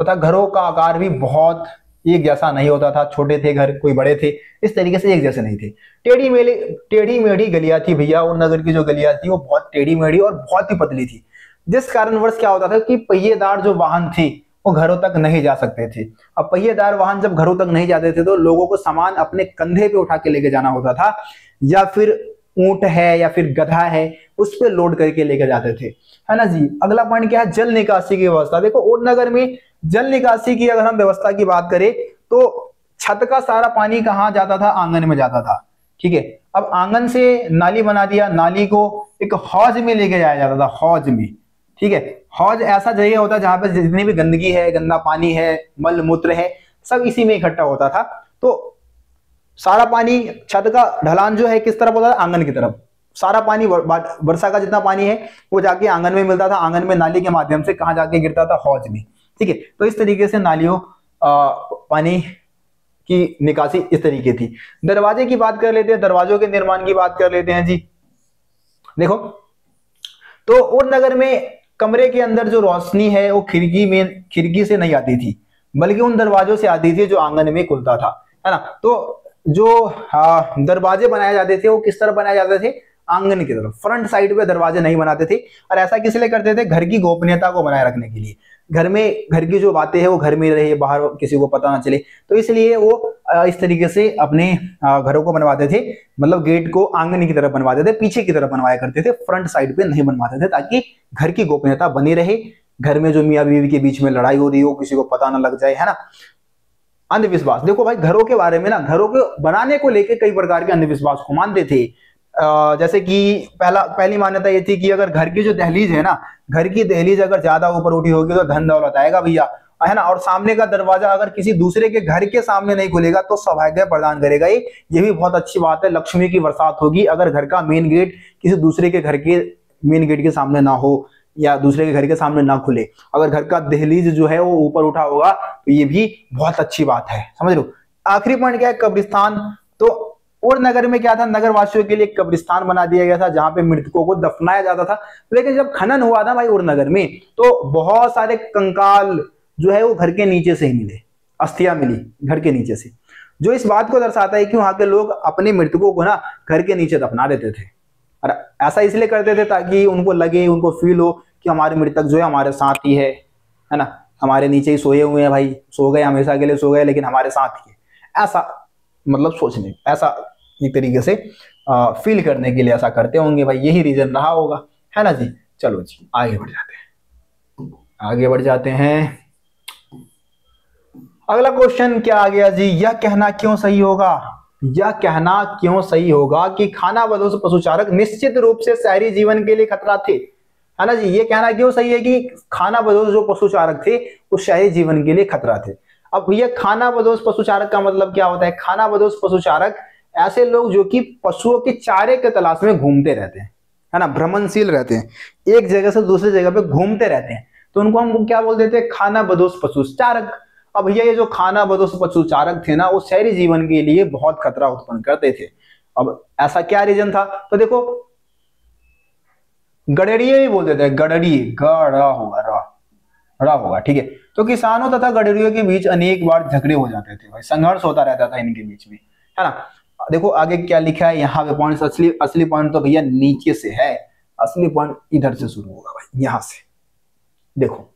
तथा घरों का आकार भी बहुत एक जैसा नहीं होता था, छोटे थे घर, कोई बड़े थे, इस तरीके से एक जैसे नहीं थे। टेढ़ी मेढ़ी गलियां थी भैया, और नगर की जो गलियां थी वो बहुत टेढ़ी मेढ़ी और बहुत ही पतली थी, जिस कारणवश क्या होता था कि पहिएदार जो वाहन थे वो घरों तक नहीं जा सकते थे। अब पहिएदार वाहन जब घरों तक नहीं जाते थे तो लोगों को सामान अपने कंधे पे उठा के लेके जाना होता था, या फिर ऊंट है या फिर गधा है उस पे लोड करके लेकर जाते थे, है ना जी। अगला पॉइंट क्या है, जल निकासी की व्यवस्था। देखो और नगर में जल निकासी की अगर हम व्यवस्था की बात करें तो छत का सारा पानी कहाँ जाता था, आंगन में जाता था, ठीक है। अब आंगन से नाली बना दिया, नाली को एक हौज में लेके जाया जाता था, हौज में, ठीक है। हौज ऐसा जगह होता है जहां पे जितनी भी गंदगी है, गंदा पानी है, मल मूत्र है, सब इसी में इकट्ठा होता था। तो सारा पानी, छत का ढलान जो है किस तरफ होता था, आंगन की तरफ। सारा पानी वर्षा का जितना पानी है वो जाके आंगन में मिलता था, आंगन में नाली के माध्यम से कहां जाके गिरता था, हौज में, ठीक है। तो इस तरीके से नालियों पानी की निकासी इस तरीके थी। दरवाजे की बात कर लेते हैं, दरवाजों के निर्माण की बात कर लेते हैं जी। देखो तो और नगर में कमरे के अंदर जो रोशनी है वो खिड़की से नहीं आती थी, बल्कि उन दरवाजों से आती थी जो आंगन में खुलता था, है ना। तो जो दरवाजे बनाए जाते थे वो किस तरह बनाए जाते थे, आंगन की तरफ, फ्रंट साइड पे दरवाजे नहीं बनाते थे। और ऐसा किस लिए करते थे, घर की गोपनीयता को बनाए रखने के लिए, घर की जो बातें हैं वो घर में रहे, बाहर किसी को पता ना चले, तो इसलिए वो इस तरीके से अपने घरों को बनवाते थे, मतलब गेट को आंगन की तरफ बनवाते थे, पीछे की तरफ बनवाया करते थे, फ्रंट साइड पे नहीं बनवाते थे, ताकि घर की गोपनीयता बनी रहे, घर में जो मियाँ बीवी के बीच में लड़ाई हो रही हो किसी को पता ना लग जाए, है ना। अंधविश्वास, देखो भाई घरों के बारे में ना, घरों के बनाने को लेकर कई प्रकार के अंधविश्वास को मानते थे। जैसे कि पहली मान्यता ये थी कि अगर घर की जो दहलीज है ना, घर की दहलीज अगर ज्यादा ऊपर उठी होगी तो धन दौलत आएगा भैया, है ना। और सामने का दरवाजा अगर किसी दूसरे के घर के सामने नहीं खुलेगा तो सौभाग्य प्रदान करेगा। ये भी बहुत अच्छी बात है, लक्ष्मी की बरसात होगी अगर घर का मेन गेट किसी दूसरे के घर के मेन गेट के सामने ना हो, या दूसरे के घर के सामने ना खुले, अगर घर का दहलीज जो है वो ऊपर उठा होगा तो ये भी बहुत अच्छी बात है, समझ लो। आखिरी पॉइंट क्या है, कब्रिस्तान। तो और नगर में क्या था, नगर वासियों के लिए कब्रिस्तान बना दिया गया था जहां पे मृतकों को दफनाया जाता था। लेकिन जब खनन हुआ था भाई और नगर में, तो बहुत सारे कंकाल जो है वो घर के नीचे से ही मिले, अस्थियां मिली घर के नीचे से, जो इस बात को दर्शाता है कि वहां के लोग अपने मृतकों को ना घर के नीचे दफना देते थे। और ऐसा इसलिए करते थे ताकि उनको लगे, उनको फील हो कि हमारे मृतक जो है हमारे साथ ही है ना, हमारे नीचे ही सोए हुए हैं भाई, सो गए हमेशा के लिए सो गए लेकिन हमारे साथ ही है, ऐसा मतलब सोचने, ऐसा एक तरीके से फील करने के लिए ऐसा करते होंगे भाई, यही रीजन रहा होगा, है ना जी। चलो जी आगे बढ़ जाते हैं। अगला क्वेश्चन क्या आ गया जी, यह कहना क्यों सही होगा कि खानाबदोश पशुचारक निश्चित रूप से शहरी जीवन के लिए खतरा थे, है ना जी। ये कहना क्यों सही है कि खानाबदोश जो पशुचारक थे वो शहरी जीवन के लिए खतरा थे। अब भैया खानाबदोश पशुचारक का मतलब क्या होता है? खानाबदोश पशुचारक ऐसे लोग जो कि पशुओं के चारे के तलाश में घूमते रहते हैं, है ना, भ्रमणशील रहते हैं, एक जगह से दूसरी जगह पे घूमते रहते हैं, तो उनको हम क्या बोल देते हैं? खानाबदोश पशुचारक। अब भैया ये जो खानाबदोश पशुचारक थे ना, वो शहरी जीवन के लिए बहुत खतरा उत्पन्न करते थे। अब ऐसा क्या रीजन था? तो देखो, गडरिये भी बोल देते हैं, गडरिये, गड़ा होगा, रा होगा, ठीक है। तो किसानों तथा गडरियों के बीच अनेक बार झगड़े हो जाते थे भाई, संघर्ष होता रहता था इनके बीच में, है ना। देखो आगे क्या लिखा है यहाँ पे पॉइंट, असली पॉइंट तो भैया नीचे से है, असली पॉइंट इधर से शुरू होगा भाई, यहां से देखो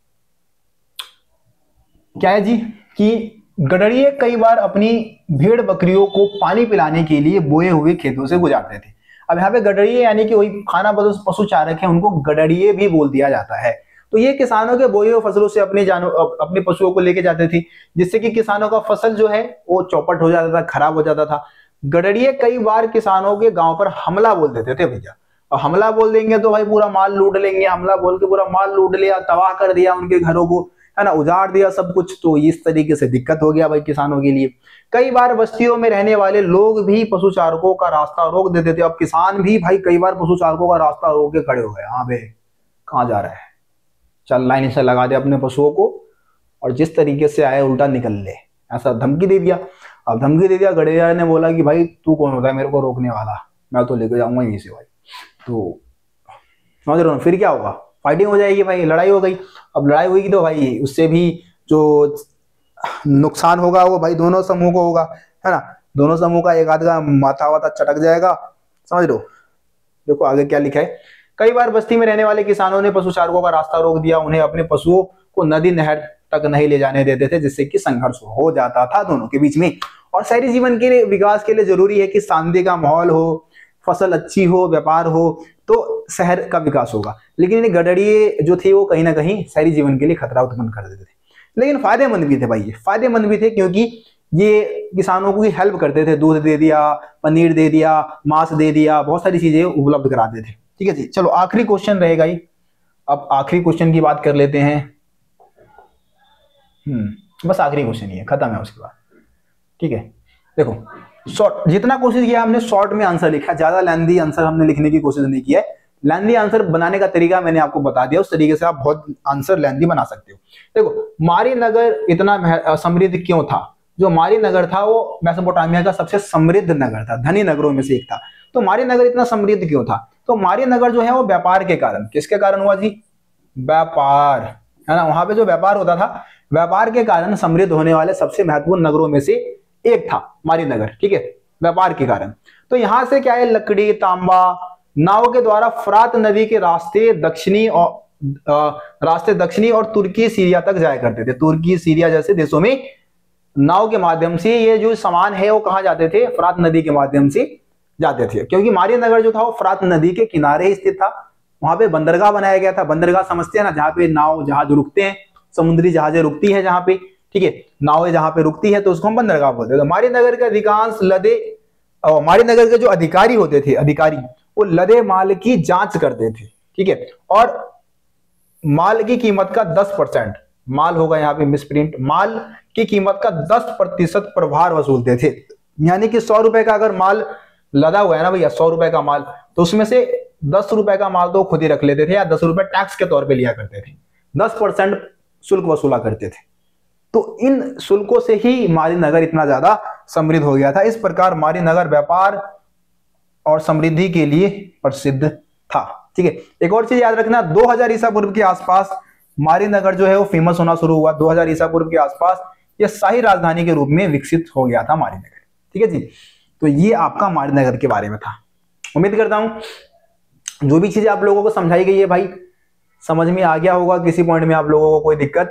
क्या है जी कि गडरिये कई बार अपनी भेड़ बकरियों को पानी पिलाने के लिए बोए हुए खेतों से गुजारते थे। अब यहाँ पे गडरिये यानी कि वही खानाबदोश पशुचारक है, उनको गडरिये भी बोल दिया जाता है। तो ये किसानों के बोए हुए फसलों से अपने पशुओं को लेके जाते थे, जिससे कि किसानों का फसल जो है वो चौपट हो जाता था, खराब हो जाता था। गडरिये कई बार किसानों के गांव पर हमला बोल देते थे भैया, और हमला बोल देंगे तो भाई पूरा माल लूट लेंगे, हमला बोल के पूरा माल लूट लिया, तबाह कर दिया उनके घरों को, है ना, उजाड़ दिया सब कुछ। तो इस तरीके से दिक्कत हो गया भाई किसानों के लिए। कई बार बस्तियों में रहने वाले लोग भी पशुचारकों का रास्ता रोक देते थे। अब किसान भी भाई कई बार पशुचारकों का रास्ता रोक के खड़े हो गए, हाँ भाई कहाँ जा रहा है, चल लाइन से लगा दे अपने पशुओं को, और जिस तरीके से आए उल्टा निकल ले, ऐसा धमकी दे दिया। अब धमकी दे दिया, गडरिया ने बोला कि भाई तू कौन होता है मेरे को रोकने वाला, मैं तो लेकर जाऊंगा यहीं से भाई। तो समझ रहे हो, फिर क्या होगा? फाइटिंग हो जाएगी भाई, लड़ाई हो गई। अब लड़ाई हुई तो भाई उससे भी जो नुकसान होगा वो भाई दोनों समूह को होगा, है ना, दोनों समूह का एक आध का माथा वाथा चटक जाएगा, समझ लो। देखो आगे क्या लिखा है, कई बार बस्ती में रहने वाले किसानों ने पशुचारकों का रास्ता रोक दिया, उन्हें अपने पशुओं को नदी नहर तक नहीं ले जाने देते थे, जिससे कि संघर्ष हो जाता था दोनों के बीच में। और शहरी जीवन के लिए विकास के लिए जरूरी है कि शांति का माहौल हो, फसल अच्छी हो, व्यापार हो, तो शहर का विकास होगा। लेकिन गडरिये जो थे वो कहीं ना कहीं शहरी जीवन के लिए खतरा उत्पन्न कर देते थे। लेकिन फायदेमंद भी थे भाई, ये फायदेमंद भी थे क्योंकि ये किसानों को हेल्प करते थे, दूध दे दिया, पनीर दे दिया, मांस दे दिया, बहुत सारी चीजें उपलब्ध कराते थे। ठीक है जी, चलो आखिरी क्वेश्चन रहेगा ही, अब आखिरी क्वेश्चन की बात कर लेते हैं। बस आखिरी क्वेश्चन ही है, खत्म है उसके बाद। ठीक है, देखो शॉर्ट, जितना कोशिश किया हमने शॉर्ट में आंसर लिखा, ज्यादा लेंथी आंसर हमने लिखने की कोशिश नहीं की है। लेंथी आंसर बनाने का तरीका मैंने आपको बता दिया, उस तरीके से आप बहुत आंसर लेंथी बना सकते हो। देखो मारी नगर इतना समृद्ध क्यों था? जो मारी नगर था वो मेसोपोटामिया का सबसे समृद्ध नगर था, धनी नगरों में से एक था। तो मारी नगर इतना समृद्ध क्यों था? तो मारी नगर जो है वो व्यापार के कारण, किसके कारण हुआ जी? व्यापार, है ना, वहां पे जो व्यापार होता था, व्यापार के कारण समृद्ध होने वाले सबसे महत्वपूर्ण नगरों में से एक था मारी नगर। ठीक है, व्यापार के कारण। तो यहां से क्या है, लकड़ी, तांबा, नाव के द्वारा फरात नदी के रास्ते दक्षिणी और तुर्की सीरिया तक जाया करते थे। तुर्की सीरिया जैसे देशों में नाव के माध्यम से ये जो सामान है वो कहां जाते थे? फरात नदी के माध्यम से जाते थे, क्योंकि मारी नगर जो था वो फरात नदी के किनारे ही स्थित था। वहां पे बंदरगाह बनाया गया था, बंदरगाह समझते हैं ना, जहां पे नाव जहाज रुकते हैं, समुद्री जहाजें रुकती है जहां पे, ठीक है, नावें जहां पे रुकती है तो उसको हम बंदरगाह बोलते हैं। तो मारी नगर के अधिकांश लदे, मारी नगर के जो अधिकारी होते थे, अधिकारी, वो लदे माल की जांच करते थे। ठीक है, और माल की कीमत का 10%, माल होगा यहाँ पे मिसप्रिंट, माल की कीमत का 10% प्रभार वसूलते थे। यानी कि 100 रुपए का अगर माल लदा हुआ है ना भैया, 100 रुपए का माल, तो उसमें से 10 रुपए का माल तो खुद ही रख लेते थे, या 10 रुपए टैक्स के तौर पे लिया करते थे, 10% शुल्क वसूला करते थे। तो इन शुल्कों से ही मारी नगर इतना ज्यादा समृद्ध हो गया था। इस प्रकार मारी नगर व्यापार और समृद्धि के लिए प्रसिद्ध था। ठीक है, एक और चीज याद रखना, 2000 ईसा पूर्व के आसपास मारी नगर जो है वो फेमस होना शुरू हुआ। 2000 ईसा पूर्व के आसपास यह शाही राजधानी के रूप में विकसित हो गया था मारी नगर। ठीक है जी, तो ये आपका मारी नगर के बारे में था। उम्मीद करता हूं जो भी चीजें आप लोगों को समझाई गई है भाई समझ में आ गया होगा, किसी पॉइंट में आप लोगों को कोई दिक्कत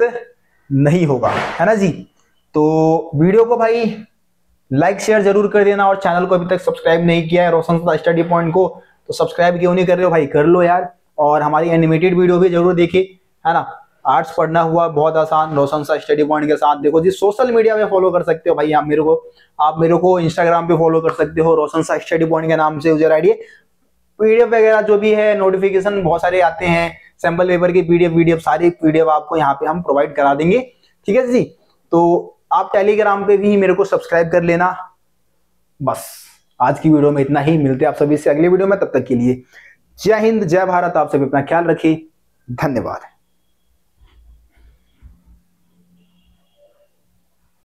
नहीं होगा, है ना जी। तो वीडियो को भाई लाइक शेयर जरूर कर देना, और चैनल को अभी तक सब्सक्राइब नहीं किया है रोशन स्टडी पॉइंट को, तो सब्सक्राइब क्यों नहीं कर रहे हो भाई, कर लो यार। और हमारी एनिमेटेड वीडियो भी जरूर देखिए, है ना, आर्ट्स पढ़ना हुआ बहुत आसान रोशन स्टडी पॉइंट के साथ। देखो जी, सोशल मीडिया में फॉलो कर सकते हो भाई, आप मेरे को इंस्टाग्राम पे फॉलो कर सकते हो, रोशन स्टडी पॉइंट के नाम से यूजर आईडी, पीडीएफ वगैरह जो भी है, नोटिफिकेशन बहुत सारे आते हैं, सैंपल पेपर की पीडीएफ सारी पीडीएफ आपको यहाँ पे हम प्रोवाइड करा देंगे। ठीक है जी, तो आप टेलीग्राम पे भी मेरे को सब्सक्राइब कर लेना। बस आज की वीडियो में इतना ही, मिलते हैं आप सभी से अगले वीडियो में, तब तक के लिए जय हिंद जय भारत। आप सभी अपना ख्याल रखिए, धन्यवाद।